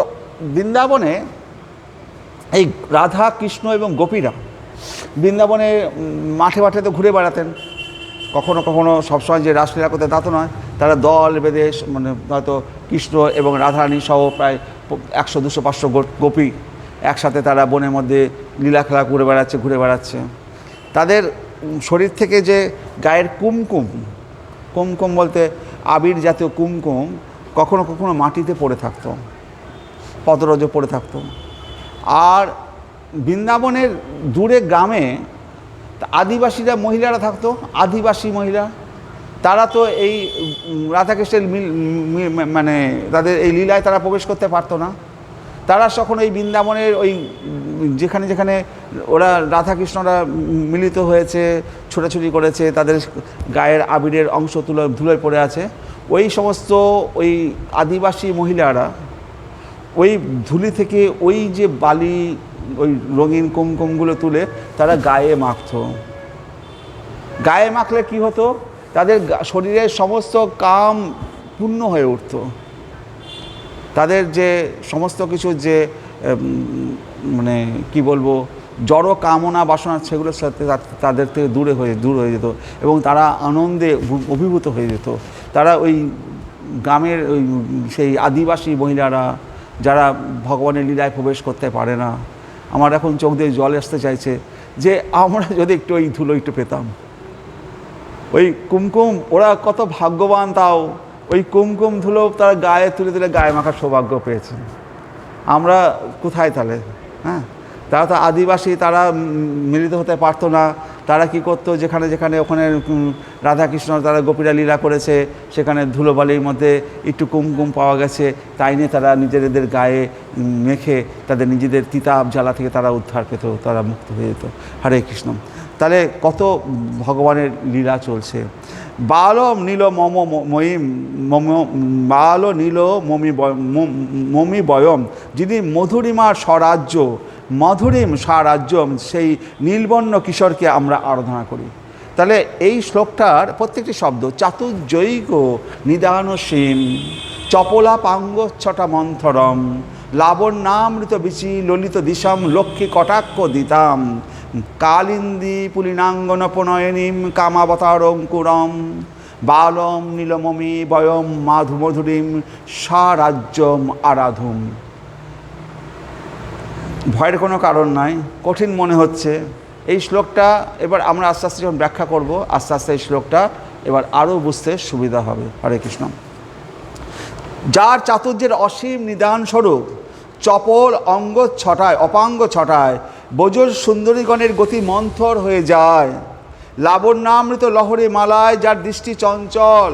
বৃন্দাবনে এই রাধা কৃষ্ণ এবং গোপীরা বৃন্দাবনে মাঠে মাঠে তো ঘুরে বেড়াতেন। কখনো কখনো সবসময় যে রাসলীলা করতে তা তো নয়, তারা দল বেঁধে, মানে হয়তো কৃষ্ণ এবং রাধারানী সহ প্রায় 100, 200, 500 গোপী একসাথে তারা বনের মধ্যে লীলা খেলা ঘুরে বেড়াচ্ছে। তাদের শরীর থেকে যে গায়ের কুমকুম বলতে আবির জাতীয় কুমকুম কখনো কখনো মাটিতে পড়ে থাকতো, পদরজে পড়ে থাকতো। আর বৃন্দাবনের দূরে গ্রামে আদিবাসীরা মহিলারা থাকতো, আদিবাসী মহিলা, তারা তো এই রাধাকৃষ্ণের মানে তাদের এই লীলায় তারা প্রবেশ করতে পারতো না। তারা যখন এই বৃন্দাবনের ওই যেখানে যেখানে ওরা রাধাকৃষ্ণরা মিলিত হয়েছে, ছোটাছুটি করেছে, তাদের গায়ের আবিরের অংশ ধুলোয় পড়ে আছে, ওই সমস্ত ওই আদিবাসী মহিলারা ওই ধুলি থেকে ওই যে বালি, ওই রঙিন কুমকুমগুলো তুলে তারা গায়ে মাখত। গায়ে মাখলে কি হতো, তাদের শরীরের সমস্ত কাম পূর্ণ হয়ে উঠত। তাদের যে সমস্ত কিছু যে মানে কি বলবো, জড় কামনা বাসনা, সেগুলোর সাথে তাদের থেকে দূর হয়ে যেত, এবং তারা আনন্দে অভিভূত হয়ে যেত। তারা ওই গ্রামের ওই সেই আদিবাসী মহিলারা যারা ভগবানের লীলায় প্রবেশ করতে পারে না, আমার এখন চোখ দিয়ে জল আসতে চাইছে যে আমরা যদি একটু ওই ধুলো একটু পেতাম, ওই কুমকুম, ওরা কত ভাগ্যবান, তাও ওই কুমকুম ধুলো তারা গায়ে তুলে তুলে গায়ে মাখার সৌভাগ্য পেয়েছে। আমরা কোথায় তাহলে? হ্যাঁ, তারা তো আদিবাসী, তারা মিলিত হতে পারতো না, তারা কি করতো, যেখানে যেখানে ওখানে রাধাকৃষ্ণ তারা গোপীরা লীলা করেছে, সেখানে ধুলোবালির মধ্যে একটু কুমকুম পাওয়া গেছে, তাই নিয়ে তারা নিজেদের গায়ে মেখে তাদের নিজেদের তিতাব জ্বালা থেকে তারা উদ্ধার পেত, তারা মুক্ত হয়ে যেত। হরে কৃষ্ণ। তাহলে কত ভগবানের লীলা চলছে। বালম নীল মম ময়ীম মম বাল নীল মমি বয়ম, যিনি মধুরিমার স্বরাজ্য, মধুরিম স্বরাজ্যম, সেই নীলবর্ণ কিশোরকে আমরা আরাধনা করি। তাহলে এই শ্লোকটার প্রত্যেকটি শব্দ চাতুর্যৈক নিদানসীম চপলা পাঙ্গচ্ছটা মন্থরম লাবণ্যামৃত বিচি ললিত দিশাম লক্ষ্মী কটাক্ষ দিতাম কালিন্দী পুলিনাঙ্গনপনয়নীম কামাবতারঙ্কুরম বালম নীলমমি বয়ম মধুরিম স্বরাজ্যম আরাধুম। ভয়ের কোনো কারণ নাই। কঠিন মনে হচ্ছে এই শ্লোকটা, এবার আমরা আস্তে আস্তে যখন ব্যাখ্যা করব, আস্তে আস্তে এই শ্লোকটা এবার আরও বুঝতে সুবিধা হবে। হরে কৃষ্ণ। যার চাতুর্যের অসীম নিদানস্বরূপ চপল অঙ্গ ছটায় অপাঙ্গ ছটায় বজর সুন্দরীগণের গতি মন্থর হয়ে যায়, লাবণ্যামৃত লহরী মালায় যার দৃষ্টি চঞ্চল,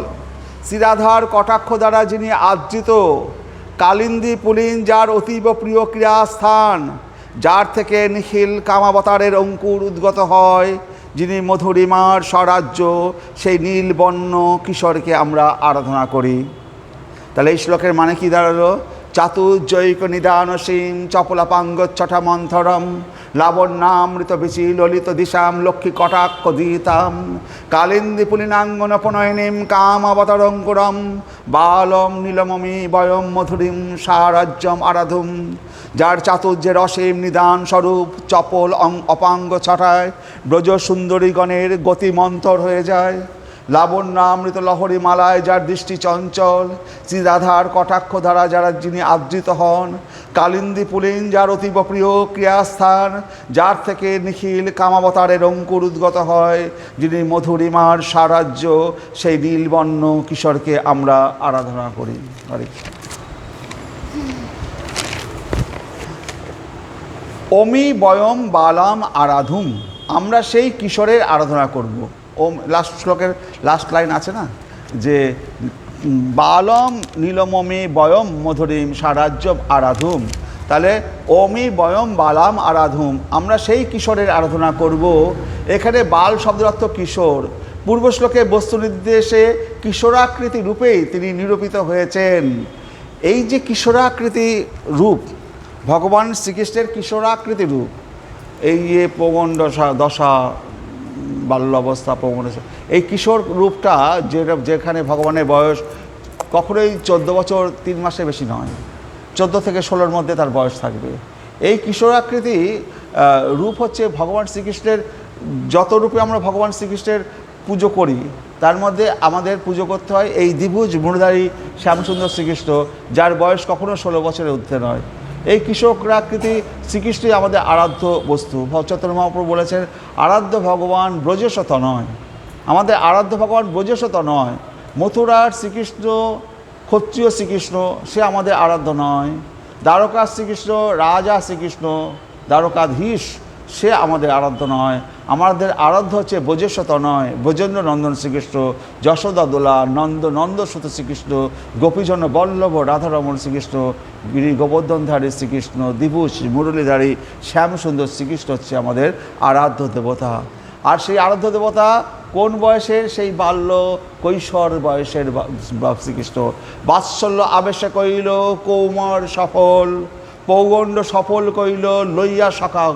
শিরাধার কটাক্ষ দ্বারা যিনি আদৃত, কালিন্দী পুলিন যার অতীব প্রিয় ক্রিয়াস্থান, যার থেকে নিখিল কামাবতারের অঙ্কুর উদ্গত হয়, যিনি মধুরিমার স্বরাজ্য, সেই নীলবর্ণ কিশোরকে আমরা আরাধনা করি। তাহলে এই শ্লোকের মানে কি দাঁড়ালো? চাতুর্যৈক নিদানসীম চপলাপাঙ্গচ্ছটা মন্থরম লাবণ্যামৃত বিচি ললিত দিশাম লক্ষ্মী কটাক্ষ দিতাম কালিন্দী পুলিনাঙ্গনপনয়নীম কামাবতারঙ্কুরম বালম নীলমমি বয়ম মধুরিম স্বরাজ্যম আরাধুম। যার চাতুর্যের অসীম নিদান স্বরূপ চপল অপাঙ্গ ছটায় ব্রজ সুন্দরীগণের গতি মন্থর হয়ে যায়, লাবণ্যামৃত লহরী মালায় যার দৃষ্টি চঞ্চল, শ্রীরাধার কটাক্ষ দ্বারা যারা যিনি আদৃত হন, কালিন্দী পুলিন যার অতীব প্রিয় ক্রিয়াস্থান, যার থেকে নিখিল কামাবতারের অঙ্কুর উদ্গত হয়, যিনি মধুরিমার স্বরাজ্য, সেই নীলবর্ণ কিশোরকে আমরা আরাধনা করি। অমি বয়ম বালাম আরাধুম, আমরা সেই কিশোরের আরাধনা করব। ওম লাস্ট শ্লোকের লাস্ট লাইন আছে না, যে বালম নীলমমি বয়ম মধুরিম স্বরাজ্যম আরাধুম। তাহলে অমি বয়ম বালাম আরাধুম, আমরা সেই কিশোরের আরাধনা করব। এখানে বাল শব্দের অর্থ কিশোর। পূর্ব শ্লোকে বস্তু নির্দেশে কিশোরাকৃতি রূপেই তিনি নিরূপিত হয়েছেন। এই যে কিশোরাকৃতি রূপ, ভগবান শ্রীকৃষ্ণের কিশোরাকৃতি রূপ, এই যে পবন দশা বাল্য অবস্থা পবন, এই কিশোর রূপটা যেখানে ভগবানের বয়স কখনোই 14 বছর 3 মাসের বেশি নয়, 14 থেকে 16-র মধ্যে তার বয়স থাকবে। এই কিশোরাকৃতি রূপ হচ্ছে ভগবান শ্রীকৃষ্ণের। যত রূপে আমরা ভগবান শ্রীকৃষ্ণের পুজো করি, তার মধ্যে আমাদের পুজো করতে হয় এই দ্বিভুজ মূঢ়ধারী শ্যামসুন্দর শ্রীকৃষ্ণ, যার বয়স কখনো 16 বছরের ঊর্ধ্বে নয়। এই কিশোরাকৃতি শ্রীকৃষ্ণই আমাদের আরাধ্য বস্তু। চৈতন্য মহাপ্রভু বলেছেন, আরাধ্য ভগবান ব্রজেশত নয়, আমাদের আরাধ্য ভগবান ব্রজেশত নয়। মথুরার শ্রীকৃষ্ণ, ক্ষত্রিয় শ্রীকৃষ্ণ, সে আমাদের আরাধ্য নয়। দ্বারকার শ্রীকৃষ্ণ, রাজা শ্রীকৃষ্ণ, দ্বারকাধীশ, সে আমাদের আরাধ্য নয়। আমাদের আরাধ্য হচ্ছে ব্রজেশত নয়, ব্রজেন্দ্র নন্দন শ্রীকৃষ্ণ, যশোদা দোলা নন্দ সুত শ্রীকৃষ্ণ, গোপীজন বল্লভ রাধারমণ শ্রীকৃষ্ণ, গিরি গোবর্ধনধারী শ্রীকৃষ্ণ, দ্বিভুজ মুরলীধারী শ্যামসুন্দর শ্রীকৃষ্ণ হচ্ছে আমাদের আরাধ্য দেবতা। আর সেই আরাধ্য দেবতা কোন বয়সের? সেই বাল্য কৈশোর বয়সের শ্রীকৃষ্ণ। বাৎসল্য আবেশে কইল কৌমার সফল, পৌগণ্ড সফল কইল লইয়া সখা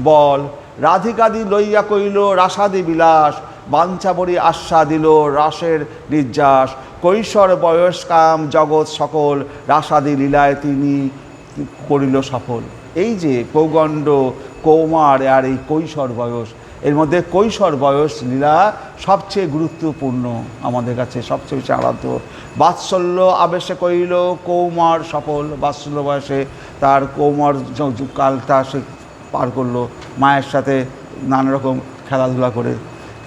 বল, রাধিকাদি লইয়া কইল রাসাদি বিলাস, বাঞ্ছাবরী আশ্বা দিল রাসের নির্যাস, কৈশোর বয়স কাম জগৎ সকল, রাসাদি লীলায় তিনি করিল সফল। এই যে পৌগণ্ড, কৌমার আর এই কৈশোর বয়স, এর মধ্যে কৈশোর বয়স লীলা সবচেয়ে গুরুত্বপূর্ণ, আমাদের কাছে সবচেয়ে বেশি আরাধ্য। বাৎসল্য আবেশে কইল কৌমার সফল, বাৎসল্য বয়সে তার কৌমার কালটা সে পার করলো মায়ের সাথে নানা রকম খেলাধুলা করে।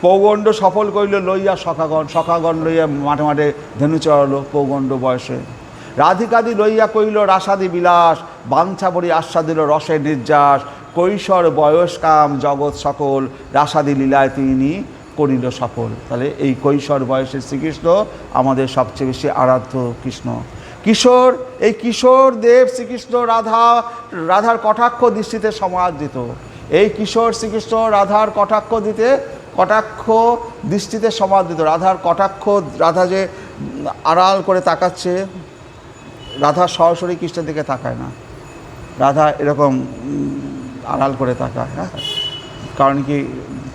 পৌগণ্ড সফল কইল লইয়া সখাগণ লইয়া মাঠে মাঠে ধেনু চড়ালো পৌগণ্ড বয়সে। রাধিকাদি লইয়া কইল রাসাদি বিলাস, বাঞ্ছাবরী আশ্বা দিল রসের নির্যাস, কৈশোর বয়স কাম জগৎ সকল রাসাদি লীলায় তিনি করিল সফল। তাহলে এই কৈশোর বয়সের শ্রীকৃষ্ণ আমাদের সবচেয়ে বেশি আরাধ্য কৃষ্ণ। কিশোর, এই কিশোর দেব শ্রীকৃষ্ণ রাধার কটাক্ষ দৃষ্টিতে সমাদৃত। এই কিশোর শ্রীকৃষ্ণ রাধার কটাক্ষ দৃষ্টিতে সমাদৃত। রাধার কটাক্ষ, রাধা যে আড়াল করে তাকাচ্ছে, রাধা সরাসরি কৃষ্ণের দিকে তাকায় না, রাধা এরকম আড়াল করে তাকায়। হ্যাঁ, কারণ কি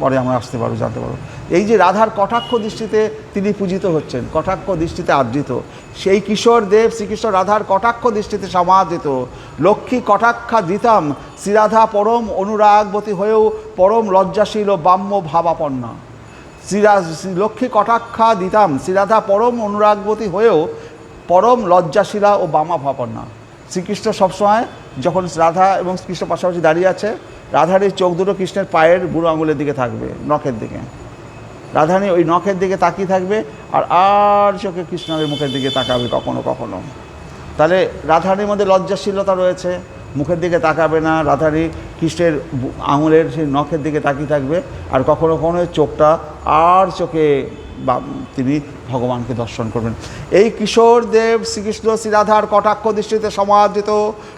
পরে আমরা আসতে পারবো, জানতে পারবো। এই যে রাধার কটাক্ষ দৃষ্টিতে তিনি পূজিত হচ্ছেন, কটাক্ষ দৃষ্টিতে আদৃত, সেই কিশোর দেব শ্রীকৃষ্ণ রাধার কটাক্ষ দৃষ্টিতে সমাদৃত। লক্ষ্মী কটাক্ষা দিতাম শ্রীরাধা পরম অনুরাগবতী হয়েও পরম লজ্জাশীল ও বাম্য ভাবাপন্না। লক্ষ্মী কটাক্ষা দিতাম শ্রীরাধা পরম অনুরাগবতী হয়েও পরম লজ্জাশীলা ও বামা ভাবাপন্না। শ্রীকৃষ্ণ সবসময় যখন রাধা এবং কৃষ্ণ পাশাপাশি দাঁড়িয়ে আছে, রাধার এই চোখ দুটো কৃষ্ণের পায়ের বুড়ো আঙুলের দিকে থাকবে, নখের দিকে। রাধারানী ওই নখের দিকে তাকিয়ে থাকবে আর চোখে কৃষ্ণের মুখের দিকে তাকাবে কখনো কখনো। তাহলে রাধারানীর মধ্যে লজ্জাশীলতা রয়েছে, মুখের দিকে তাকাবে না, রাধারানী কৃষ্ণের আঙুলের সেই নখের দিকে তাকিয়ে থাকবে, আর কখনো কখনো চোখটা আর চোখে তিনি ভগবানকে দর্শন করবেন। এই কিশোর দেব শ্রীকৃষ্ণ শ্রীরাধার কটাক্ষ দৃষ্টিতে সমাদৃত।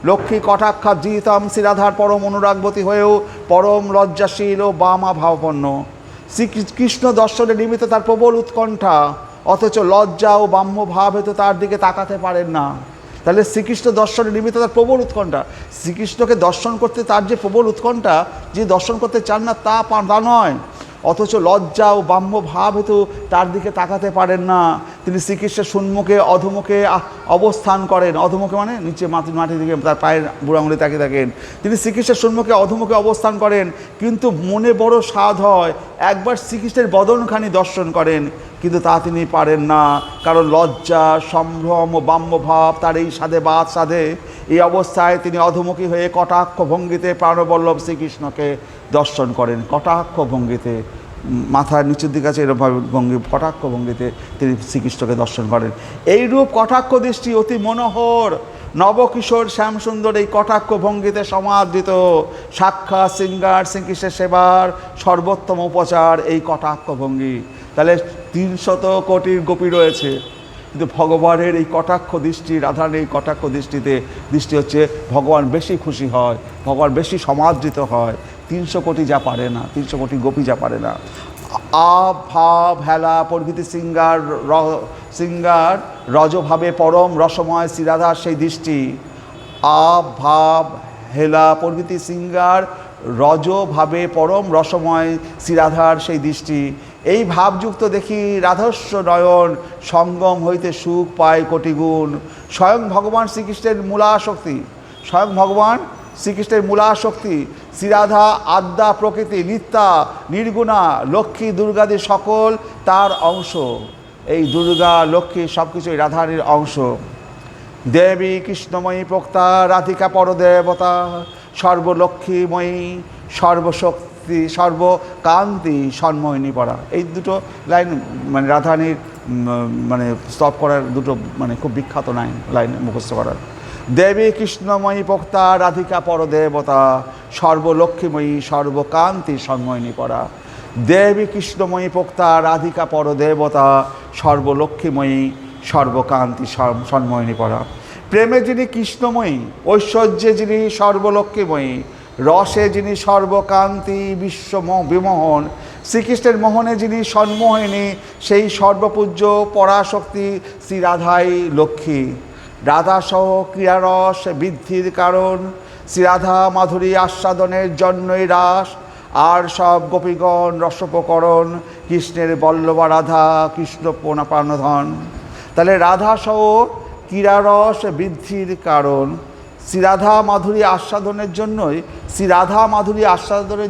লক্ষ্মী কটাক্ষা জিতাম শ্রীরাধার পরম অনুরাগবতী হয়েও পরম লজ্জাশীল ও বামা ভাবাপন্ন। শ্রীকৃষ্ণ দর্শনে নিমিত্ত তার প্রবল উৎকণ্ঠা, অথচ লজ্জা ও বাম্য ভাব হেতু তার দিকে তাকাতে পারেন না। তাহলে শ্রীকৃষ্ণ দর্শনে নিমিত্ত তার প্রবল উৎকণ্ঠা, শ্রীকৃষ্ণকে দর্শন করতে তার যে প্রবল উৎকণ্ঠা, যে দর্শন করতে চান না তা নয়, অথচ লজ্জা ও বাম্য ভাব হেতু তার দিকে তাকাতে পারেন না। তিনি শ্রীকৃষ্ণের সম্মুখে অধমুখে অবস্থান করেন। অধমুখে মানে নিচে মাটির দিকে তার পায়ের বুড়ো আঙুলে তাকিয়ে থাকেন। তিনি শ্রীকৃষ্ণের সম্মুখে অধমুখে অবস্থান করেন, কিন্তু মনে বড় স্বাদ হয় একবার শ্রীকৃষ্ণের বদনখানি দর্শন করেন, কিন্তু তা তিনি পারেন না, কারণ লজ্জা সম্ভ্রম ও বাম্যভাব তার এই সাধে। এই অবস্থায় তিনি অধমুখী হয়ে কটাক্ষ ভঙ্গিতে প্রাণবল্লভ শ্রীকৃষ্ণকে দর্শন করেন। কটাক্ষ ভঙ্গিতে, মাথার নিচের দিকে আছে এরকমভাবে ভঙ্গি, কটাক্ষ ভঙ্গিতে তিনি শ্রীকৃষ্ণকে দর্শন করেন। এইরূপ কটাক্ষ দৃষ্টি অতি মনোহর নবকিশোর শ্যামসুন্দর এই কটাক্ষ ভঙ্গিতে সমাদৃত। সাক্ষাৎ শৃঙ্গার শ্রীকৃষ্ণের সেবার সর্বোত্তম উপচার এই কটাক্ষ ভঙ্গি। তাহলে 300 কোটি গোপী রয়েছে, কিন্তু ভগবানের এই কটাক্ষ দৃষ্টি, রাধার এই কটাক্ষ দৃষ্টি হচ্ছে ভগবান বেশি খুশি হয়, ভগবান বেশি সমাদৃত হয়। 300 কোটি যা পারে না, 300 কোটি গোপী যা পারে না। ভাব হেলা প্রভৃতি সিঙ্গার রজভাবে পরম রসময় শ্রীরাধার সেই দৃষ্টি। ভাব হেলা প্রভৃতি সিঙ্গার রজভাবে পরম রসময় শ্রীরাধার সেই দৃষ্টি। এই ভাবযুক্ত দেখি রাধস্য নয়ন সঙ্গম হইতে সুখ পায় কোটিগুণ। স্বয়ং ভগবান শ্রীকৃষ্ণের মূলাশক্তি, স্বয়ং ভগবান শ্রীকৃষ্ণের মূলাশক্তি শ্রীরাধা আদ্যা প্রকৃতি নিত্যা নির্গুণা লক্ষ্মী দুর্গাদি সকল তার অংশ। এই দুর্গা লক্ষ্মী সব কিছুই রাধারীর অংশ। দেবী কৃষ্ণময়ী প্রক্তা রাধিকা পরদেবতা সর্বলক্ষ্মীময়ী সর্বশক্তি সর্বকান্তি সন্ময়িনী পরা। এই দুটো লাইন মানে রাধারানীর মানে স্তব করার দুটো মানে খুব বিখ্যাত লাইন মুখস্থ করার। দেবী কৃষ্ণময়ী প্রক্তা রাধিকা পরদেবতা সর্বলক্ষ্মীময়ী সর্বকান্তি সন্ময়িনী পরা। দেবী কৃষ্ণময়ী প্রক্তা রাধিকা পরদেবতা সর্বলক্ষ্মীময়ী সর্বকান্তি সন্ময়িনী পরা। প্রেমে যিনি কৃষ্ণময়ী, ঐশ্বর্যে যিনি সর্বলক্ষ্মীময়ী, রসে যিনি সর্বকান্তি বিমোহন, শ্রীকৃষ্ণের মোহনে যিনি সন্মোহিনী, সেই সর্বপূজ্য পরাশক্তি শ্রী রাধাই লক্ষ্মী। রাধাসহ ক্রিয়ারস বৃদ্ধির কারণ, শ্রীরাধা মাধুরী আস্বাদনের জন্যই রাস, আর সব গোপীগণ রসোপকরণ, কৃষ্ণের বল্লভা রাধা কৃষ্ণ প্রাণধন। তাহলে রাধাসহ ক্রীড়ারস বৃদ্ধির কারণ, শ্রীরাধা মাধুরী আস্বাদনের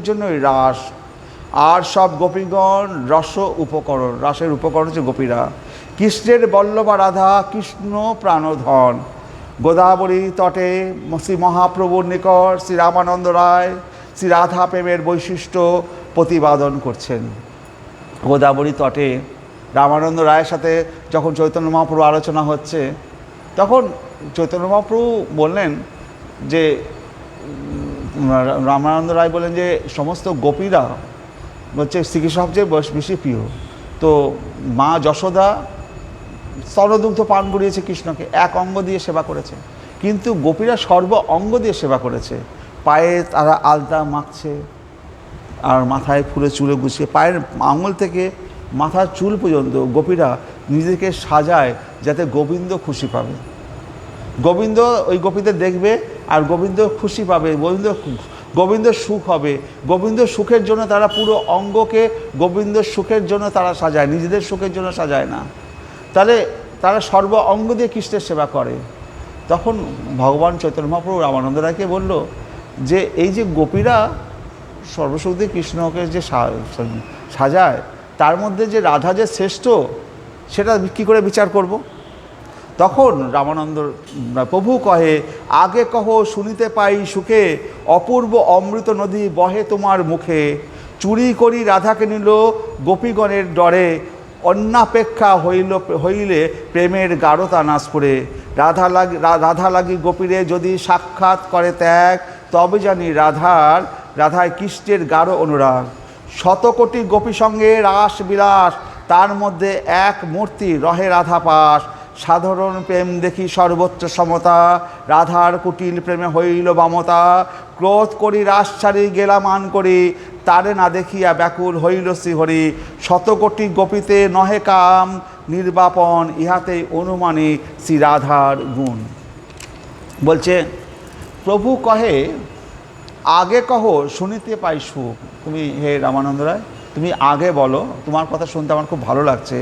জন্যই রাস, আর সব গোপীগণ উপকরণ, রাসের উপকরণ হচ্ছে গোপীরা। কৃষ্ণের বল্লভা রাধা কৃষ্ণ প্রাণধন। গোদাবরী তটে শ্রী মহাপ্রভুর নিকট শ্রী রামানন্দ রায় শ্রী রাধা প্রেমের বৈশিষ্ট্য প্রতিপাদন করছেন। গোদাবরী তটে রামানন্দ রায়ের সাথে যখন চৈতন্য মহাপ্রভু আলোচনা হচ্ছে, তখন চৈতন্য মহাপ্রভু বললেন যে রামানন্দ রায় বলেন যে সমস্ত গোপীরা হচ্ছে শ্রীকৃষ্ণ সবচেয়ে বেশি প্রিয়। তো মা যশোদা স্তনদুগ্ধ পান করিয়েছে কৃষ্ণকে, এক অঙ্গ দিয়ে সেবা করেছে, কিন্তু গোপীরা সর্ব অঙ্গ দিয়ে সেবা করেছে। পায়ে তারা আলতা মাখছে, আর মাথায় ফুলে চুলে গুছিয়ে পায়ের আঙুল থেকে মাথার চুল পর্যন্ত গোপীরা নিজেকে সাজায় যাতে গোবিন্দ খুশি পাবে। গোবিন্দ ওই গোপীদের দেখবে আর গোবিন্দ খুশি পাবে, গোবিন্দ সুখ হবে। গোবিন্দ সুখের জন্য তারা পুরো অঙ্গকে গোবিন্দ সুখের জন্য তারা সাজায়, নিজেদের সুখের জন্য সাজায় না। তাহলে তারা সর্ব অঙ্গ দিয়ে কৃষ্ণের সেবা করে। তখন ভগবান চৈতন্য মহাপ্রভু রামানন্দ রায়কে বলল যে এই যে গোপীরা সর্বসুখ দিয়ে কৃষ্ণকে যে সাজায়, তার মধ্যে যে রাধা যে শ্রেষ্ঠ, সেটা কী করে বিচার করব? তখন রামানন্দ প্রভু কহে, আগে কহ শুনিতে পাই সুখে, অপূর্ব অমৃত নদী বহে তোমার মুখে। চুরি করি রাধাকে নিল গোপীগণের ডরে, অন্যাপেক্ষা হইলে প্রেমের গাঢ়তা নাশ করে। রাধা লাগি গোপীরে যদি সাক্ষাৎ করে ত্যাগ, তবে জানি রাধায় কৃষ্ণের গাঢ় অনুরাগ। শতকোটি গোপী সঙ্গে রাস বিলাস, তার মধ্যে এক মূর্তি রহে রাধা পাশ। সাধারণ প্রেম দেখি সর্বোচ্চ সমতা, রাধার কুটিল প্রেমে হইল বামতা। ক্রোধ করি রাস ছাড়ি গেলা মান করি, তারে না দেখিয়া ব্যাকুল হইল শ্রীহরি। শতকোটি গোপীতে নহে কাম নির্বাপন, ইহাতেই অনুমানী শ্রী রাধার গুণ। বলছে প্রভু কহে, আগে কহ শুনিতে পাই সুখ। তুমি হে রামানন্দ রায়, তুমি আগে বলো, তোমার কথা শুনতে আমার খুব ভালো লাগছে।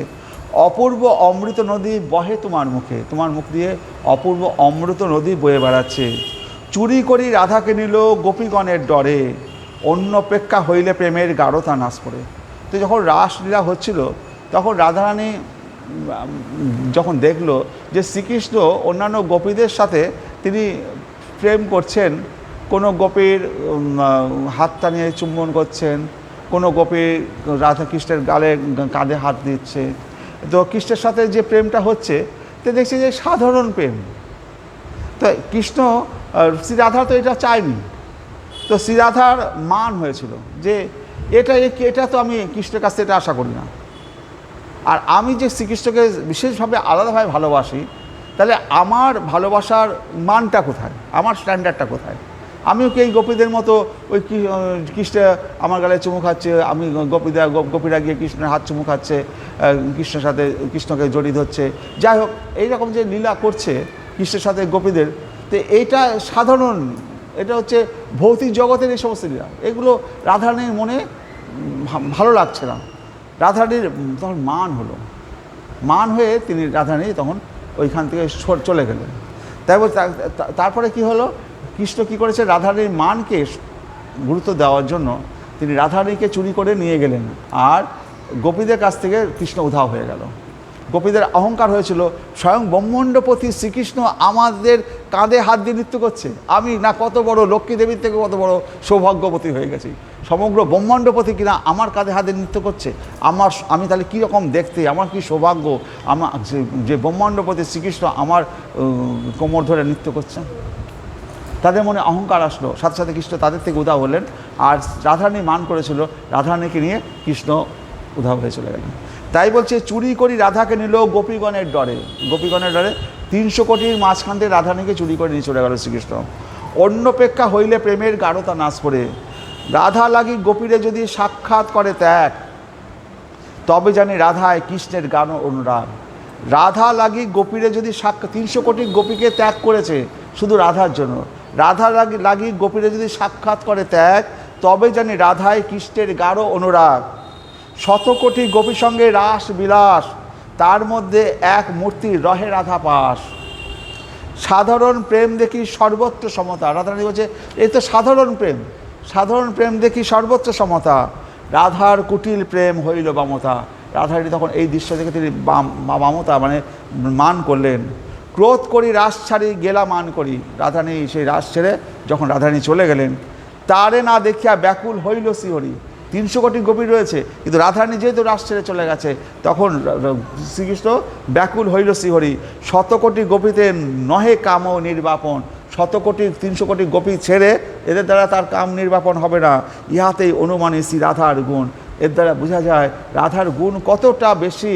অপূর্ব অমৃত নদী বহে তোমার মুখে, তোমার মুখ দিয়ে অপূর্ব অমৃত নদী বয়ে বেড়াচ্ছে। চুরি করি রাধাকে নিল গোপীগণের ডরে, অন্যপেক্ষা হইলে প্রেমের গাঢ়তা নাশ করে। তো যখন রাসলীলা হচ্ছিল, তখন রাধারানী যখন দেখলো যে শ্রীকৃষ্ণ অন্যান্য গোপীদের সাথে তিনি প্রেম করছেন, কোনো গোপীর হাতটা নিয়ে চুম্বন করছেন, কোনো গোপীর রাধাকৃষ্ণের গালে কাঁধে হাত দিচ্ছে, তো কৃষ্ণের সাথে যে প্রেমটা হচ্ছে, তো দেখছি যে সাধারণ প্রেম। তো কৃষ্ণ শ্রীরাধা তো এটা চায়নি। তো শ্রীরাধার মান হয়েছিল যে এটা তো আমি কৃষ্ণের কাছ থেকে এটা আশা করি না। আর আমি যে শ্রীকৃষ্ণকে বিশেষভাবে আলাদাভাবে ভালোবাসি, তাহলে আমার ভালোবাসার মানটা কোথায়, আমার স্ট্যান্ডার্ডটা কোথায়? আমিও কি এই গোপীদের মতো ওই কৃষ্ণ আমার গালে চুমু খাচ্ছে, আমি গোপীরা গিয়ে কৃষ্ণের হাত চুমু খাচ্ছে, কৃষ্ণের সাথে কৃষ্ণকে জড়িয়ে ধরছে, যাই হোক এইরকম যে লীলা করছে কৃষ্ণের সাথে গোপীদের, তো এইটা সাধারণ, এটা হচ্ছে ভৌতিক জগতের এই সমস্ত লীলা, এগুলো রাধারানীর মনে ভালো লাগছে না। রাধারানীর তখন মান হলো, মান হয়ে তিনি রাধারানী তখন ওইখান থেকে চলে গেলেন। তাই বল তারপরে কি হলো, কৃষ্ণ কী করেছে, রাধারানীর মানকে গুরুত্ব দেওয়ার জন্য তিনি রাধারানীকে চুরি করে নিয়ে গেলেন, আর গোপীদের কাছ থেকে কৃষ্ণ উধাও হয়ে গেল। গোপীদের অহংকার হয়েছিল, স্বয়ং ব্রহ্মাণ্ডপতি শ্রীকৃষ্ণ আমাদের কাঁধে হাত দিয়ে নৃত্য করছে, আমি না কত বড় লক্ষ্মী দেবীর থেকে কত বড় সৌভাগ্যবতী হয়ে গেছি, সমগ্র ব্রহ্মাণ্ডপতি কিনা আমার কাঁধে হাত দিয়ে নৃত্য করছে, আমি তাহলে কীরকম দেখতে, আমার কী সৌভাগ্য, আমার যে ব্রহ্মাণ্ডপতি শ্রীকৃষ্ণ আমার কোমর ধরে নৃত্য করছেন। তাদের মনে অহংকার আসলো, সাথে সাথে কৃষ্ণ তাদের থেকে উধাও হলেন, আর রাধারানী মান করেছিল, রাধারানীকে নিয়ে কৃষ্ণ উধাও হয়ে চলে গেলেন। তাই বলছে চুরি করি রাধাকে নিল গোপীগণের ডরে, গোপীগণের ডরে 300 কোটির মাঝখান থেকে রাধারানীকে চুরি করে নিয়ে চলে গেল শ্রীকৃষ্ণ। অন্যপেক্ষা হইলে প্রেমের গাঢ়তা নাশ করে, রাধা লাগি গোপীরে যদি সাক্ষাৎ করে ত্যাগ, তবে জানি রাধায় কৃষ্ণের গান অনুরাগ। রাধা লাগি গোপীরে যদি 300 কোটি গোপীকে ত্যাগ করেছে শুধু রাধার জন্য, রাধা লাগি গোপীরে যদি সাক্ষাৎ করে ত্যাগ, তবে জানি রাধায় কৃষ্ণের গাঢ় অনুরাগ। 100 কোটি গোপীর সঙ্গে রাস বিলাস, তার মধ্যে এক মূর্তি রহে রাধা পাশ। সাধারণ প্রেম দেখি সর্বত্র সমতা, রাধারানী বলছে এই তো সাধারণ প্রেম, সাধারণ প্রেম দেখি সর্বত্র সমতা। রাধার কুটিল প্রেম হইল বামতা, রাধারানী তখন এই দৃশ্য দেখে তিনি বামতা মানে মান করলেন। ক্রোধ করি রাস ছাড়ি গেলা মান করি, রাধারানী সেই রাস ছেড়ে যখন রাধারানী চলে গেলেন, তারে না দেখিয়া ব্যাকুল হইল শ্রীহরি। 300 কোটি গোপী রয়েছে, কিন্তু রাধারানী যেহেতু রাস ছেড়ে চলে গেছে, তখন শ্রীকৃষ্ণ ব্যাকুল হইল শ্রীহরি। 100 কোটি গোপীতে নহে কাম নির্বাপন, শতকোটি 300 কোটি গোপী ছেড়ে এদের দ্বারা তার কাম নির্বাপন হবে না। ইহাতেই অনুমানে শ্রী রাধার গুণ। এর দ্বারা বোঝা যায় রাধার গুণ কতটা বেশি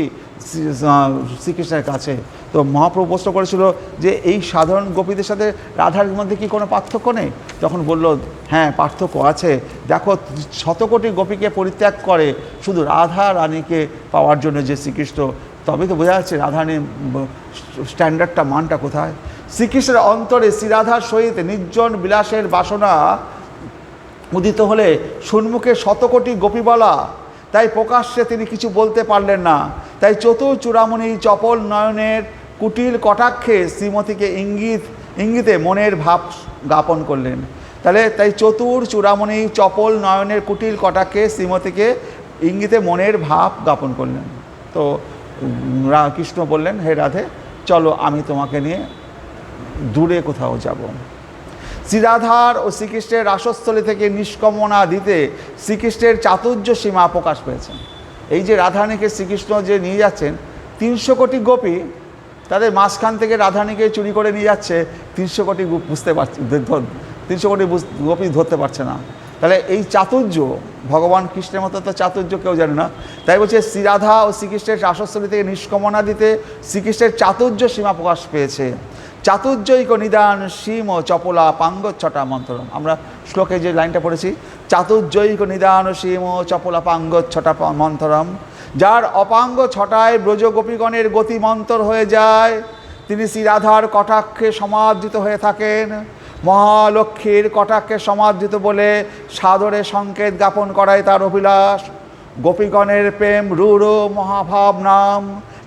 শ্রীকৃষ্ণের কাছে। তো মহাপ্রভু প্রশ্ন করেছিল যে এই সাধারণ গোপীদের সাথে রাধার মধ্যে কি কোনো পার্থক্য নেই? তখন বলল হ্যাঁ, পার্থক্য আছে। দেখো, শতকোটি গোপীকে পরিত্যাগ করে শুধু রাধা রানীকে পাওয়ার জন্য যে শ্রীকৃষ্ণ, তবে তো বোঝা যাচ্ছে রাধারানীর স্ট্যান্ডার্ডটা, মানটা কোথায়। শ্রীকৃষ্ণের অন্তরে শ্রীরাধার সহিত নির্জন বিলাসের বাসনা উদিত হলে সম্মুখে শতকোটি গোপীবালা, তাই প্রকাশ্যে তিনি কিছু বলতে পারলেন না। তাই চতুর চূড়ামণি চপল নয়নের কুটিল কটাক্ষে শ্রীমতীকে ইঙ্গিতে মনের ভাব জ্ঞাপন করলেন। তাই চতুর চূড়ামণি চপল নয়নের কুটিল কটাক্ষে শ্রীমতীকে ইঙ্গিতে মনের ভাব জ্ঞাপন করলেন। তো কৃষ্ণ বললেন, হে রাধে, চলো আমি তোমাকে নিয়ে দূরে কোথাও যাব। শ্রীরাধার ও শ্রীকৃষ্ণের রাসস্থলী থেকে নিষ্কমনা দিতে শ্রীকৃষ্ণের চাতুর্য সীমা প্রকাশ পেয়েছে। এই যে রাধারানীকে শ্রীকৃষ্ণ যে নিয়ে যাচ্ছেন, 300 কোটি গোপী তাদের মাঝখান থেকে রাধারানীকে চুরি করে নিয়ে যাচ্ছে, 300 কোটি বুঝতে পারছে, 300 কোটি গোপী ধরতে পারছে না। তাহলে এই চাতুর্য, ভগবান কৃষ্ণের মতো তো চাতুর্য কেউ জানে না। তাই বলছে শ্রীরাধা ও শ্রীকৃষ্ণের রাসস্থলী থেকে নিষ্কমনা দিতে শ্রীকৃষ্ণের চাতুর্য সীমা প্রকাশ পেয়েছে। চাতুর্যৈক নিদান সীম চপলা পাঙ্গচ্ছটা মন্ত্রম। আমরা শ্লোকে যে লাইনটা পড়েছি, চাতুর্যৈক নিদান সীম চপলা পাঙ্গচ্ছটা মন্ত্রম, যার অপাঙ্গ ছটায় ব্রজগোপীগণের গতি মন্তর হয়ে যায়, তিনি শ্রীরাধার কটাক্ষে সমাদৃত হয়ে থাকেন। মহালক্ষ্মীর কটাক্ষে সমাদৃত বলে সাদরে সংকেত জ্ঞাপন করায় তার অভিলাষ। গোপীগণের প্রেম রূঢ় মহাভাব নাম,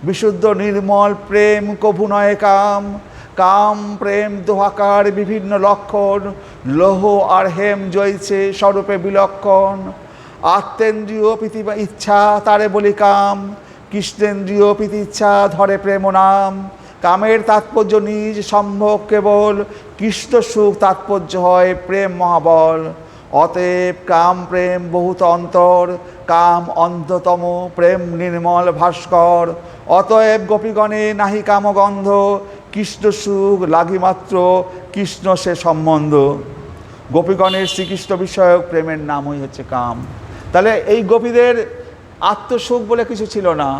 বিশুদ্ধ নির্মল প্রেম কভু নয় কাম। কাম প্রেম দোহাকার বিভিন্ন লক্ষণ, লোহ আর হেম জয়ছে স্বরূপে বিলক্ষণ। আত্মেন্দ্রিয় প্রীতি ইচ্ছা তারে বলি কাম, কৃষ্ণেন্দ্রিয় প্রীতি ইচ্ছা ধরে প্রেম নাম। কামের তাৎপর্য নিজ সম্ভব কেবল, কৃষ্ণ সুখ তাৎপর্য হয় প্রেম মহাবল। অতএব কাম প্রেম বহুত অন্তর, কাম অন্ধতম প্রেম নির্মল ভাস্কর। অতএব গোপীগণে নাহি কামগন্ধ, কৃষ্ণ সুখ লাগি মাত্র কৃষ্ণ সে সম্বন্ধ। গোপীগণের শ্রীকৃষ্ণ বিষয়ক প্রেমের নামই হচ্ছে কাম। তাহলে এই গোপীদের আত্মসুখ বলে কিছু ছিল না,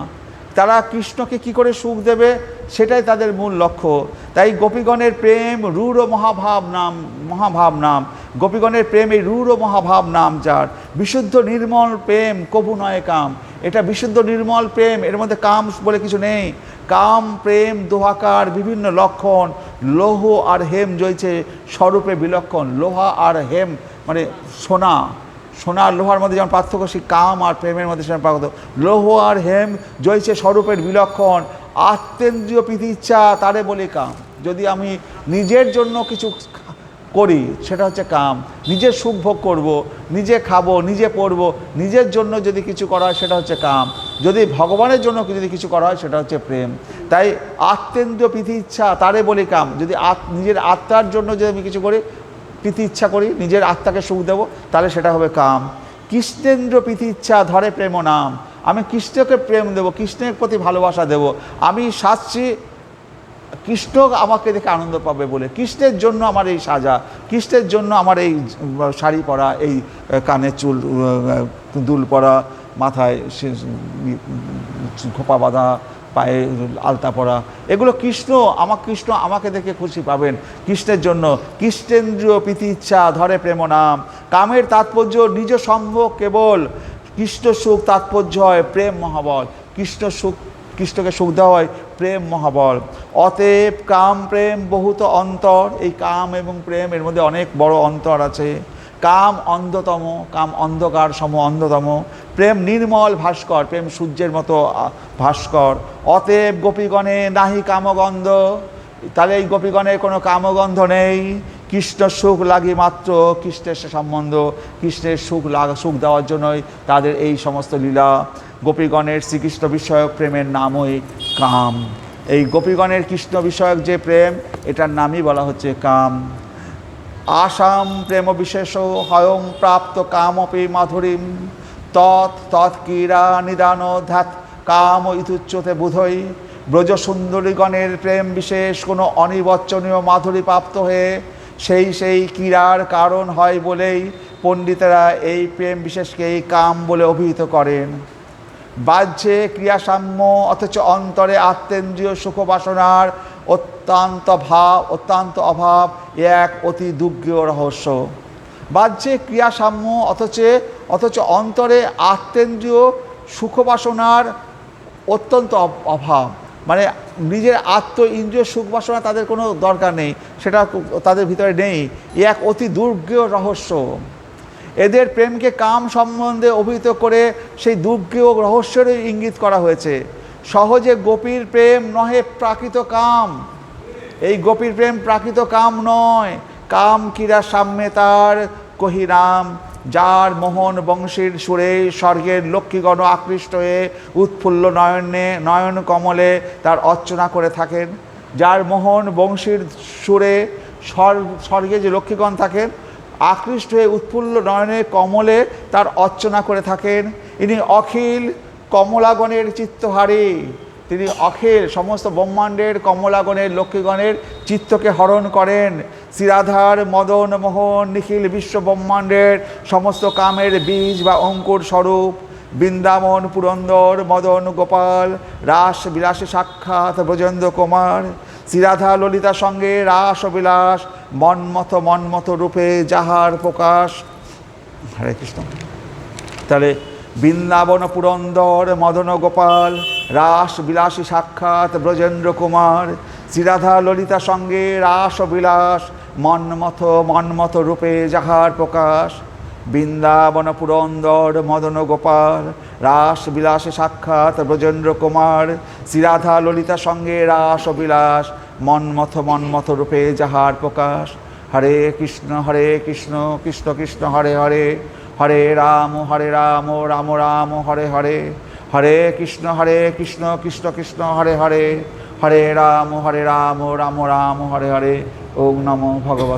তারা কৃষ্ণকে কি করে সুখ দেবে সেটাই তাদের মূল লক্ষ্য। তাই গোপীগণের প্রেম রূঢ় মহাভাব নাম, গোপীগণের প্রেম এই রূঢ় মহাভাব নাম, যার বিশুদ্ধ নির্মল প্রেম কভু নয় কাম। এটা বিশুদ্ধ নির্মল প্রেম, এর মধ্যে কাম বলে কিছু নেই। কাম প্রেম দোহাকার বিভিন্ন লক্ষণ, লোহ আর হেম জয়ছে স্বরূপে বিলক্ষণ। লোহা আর হেম মানে সোনা, সোনা আর লোহার মধ্যে যেমন পার্থক্য, সেই কাম আর প্রেমের মধ্যে সেরকম পার্থক্য। লোহ আর হেম জয়ছে স্বরূপের বিলক্ষণ। আত্মেন্দ্রিয় প্রীতি ইচ্ছা তারে বলে কাম। যদি আমি নিজের জন্য কিছু করি সেটা হচ্ছে কাম, নিজের সুখ ভোগ করবো, নিজে খাবো, নিজে পড়বো, নিজের জন্য যদি কিছু করা হয় সেটা হচ্ছে কাম। যদি ভগবানের জন্য যদি কিছু করা হয় সেটা হচ্ছে প্রেম। তাই আত্মেন্দ্রিয় প্রীতি ইচ্ছা তারে বলে কাম। যদি নিজের আত্মার জন্য যদি আমি কিছু করি, প্রীতি ইচ্ছা করি, নিজের আত্মাকে সুখ দেবো, তাহলে সেটা হবে কাম। কৃষ্ণেন্দ্র প্রীতি ইচ্ছা ধরে প্রেম নাম। আমি কৃষ্ণকে প্রেম দেবো, কৃষ্ণের প্রতি ভালোবাসা দেব। আমি সাজছি কৃষ্ণ আমাকে দেখে আনন্দ পাবে বলে, কৃষ্ণের জন্য আমার এই সাজা, কৃষ্ণের জন্য আমার এই শাড়ি পরা, এই কানের চুল দুল পরা, মাথায় খোপা বাঁধা, পায়ে আলতা পরা, এগুলো কৃষ্ণ আমাকে দেখে খুশি পাবেন। কৃষ্ণের জন্য কৃষ্ণেন্দ্রীয় প্রীতি ইচ্ছা ধরে প্রেম নাম। কামের তাৎপর্য নিজ সম্ভব কেবল, কৃষ্ণ সুখ তাৎপর্য হয় প্রেম মহাবল। কৃষ্ণকে সুখ দেওয়া হয় প্রেম মহাবল। অতএব কাম প্রেম বহুত অন্তর। এই কাম এবং প্রেম এর মধ্যে অনেক বড় অন্তর আছে। কাম অন্ধতম, কাম অন্ধকার সম অন্ধতম। প্রেম নির্মল ভাস্কর, প্রেম সূর্যের মতো ভাস্কর। অতএব গোপীগণে নাহি কামগন্ধ। তাহলে এই গোপীগণের কোনো কামগন্ধ নেই। কৃষ্ণ সুখ লাগি মাত্র কৃষ্ণের সে সম্বন্ধ। কৃষ্ণের সুখ দেওয়ার জন্যই তাদের এই সমস্ত লীলা। গোপীগণের শ্রীকৃষ্ণ বিষয়ক প্রেমের নামই কাম। এই গোপীগণের কৃষ্ণ বিষয়ক যে প্রেম, এটার নামই বলা হচ্ছে কাম। আসাম প্রেম বিশেষ হয়ং প্রাপ্ত কামপি মাধুরীম, তৎক্রীড়া নিদান ধ্যাত কাম ইতুচ্যতে বোধই। ব্রজসুন্দরীগণের প্রেম বিশেষ কোনো অনির্বচনীয় মাধুরী প্রাপ্ত হয়ে সেই ক্রীড়ার কারণ হয় বলেই পণ্ডিতেরা এই প্রেম বিশেষকেই কাম বলে অভিহিত করেন। বাহ্যে ক্রিয়াসাম্য অথচ অন্তরে আত্মেন্দ্রিয় সুখবাসনার অত্যন্ত অভাব এক অতি দুর্গেয় রহস্য। বাহ্যে ক্রিয়াসাম্য অথচ অন্তরে আত্মেন্দ্রিয় সুখবাসনার অত্যন্ত অভাব, মানে নিজের ইন্দ্রিয় সুখবাসনা তাদের কোনো দরকার নেই, সেটা তাদের ভিতরে নেই। এক অতি দুর্গেয় রহস্য। এদের প্রেমকে কাম সম্বন্ধে অভিহিত করে সেই দুর্গেয় রহস্যেরই ইঙ্গিত করা হয়েছে। সহজে গোপীর প্রেম নহে প্রাকৃত কাম। এই গোপীর প্রেম প্রাকৃত কাম নয়। কাম ক্রীড়া সাম্যে তার কহিরাম, যার মোহন বংশীর সুরে স্বর্গের লক্ষ্মীগণ আকৃষ্ট হয়ে উৎফুল্ল নয়ন কমলে তার অর্চনা করে থাকেন। যার মোহন বংশীর সুরে স্বর্গে যে লক্ষ্মীগণ থাকেন আকৃষ্ট হয়ে উৎফুল্ল নয়নে কমলে তার অর্চনা করে থাকেন। ইনি অখিল কমলাগণের চিত্তহারী। তিনি অখিল সমস্ত ব্রহ্মাণ্ডের কমলাগণের লক্ষ্মীগণের চিত্তকে হরণ করেন। শ্রীরাধার মদন মোহন নিখিল বিশ্ব ব্রহ্মাণ্ডের সমস্ত কামের বীজ বা অঙ্কুর স্বরূপ। বৃন্দাবন পুরন্দর মদন গোপাল রাস বিলাসে সাক্ষাৎ ব্রজেন্দ্র কুমার। শ্রীরাধা ললিতার সঙ্গে রাস বিলাস মন্মথ রূপে যাহার প্রকাশ। হরে কৃষ্ণ। তাহলে বৃন্দাবন পুরন্দর মদন গোপাল রাস বিলাসী সাক্ষাৎ ব্রজেন্দ্র কুমার। শ্রীরাধা ললিতার সঙ্গে রাস বিলাস মন্মথ রূপে যাহার প্রকাশ। বৃন্দাবন পুরন্দর মদন গোপাল রাস বিলাসে সাক্ষাৎ ব্রজেন্দ্র কুমার। শ্রীরাধা ললিতার সঙ্গে রাস বিলাস মন্মথ রূপে যাহার প্রকাশ। হরে কৃষ্ণ কৃষ্ণ কৃষ্ণ হরে হরে, হরে রাম রাম রাম হরে হরে, হরে কৃষ্ণ কৃষ্ণ কৃষ্ণ হরে হরে, হরে রাম রাম রাম হরে হরে। ওম নমো ভগবতে।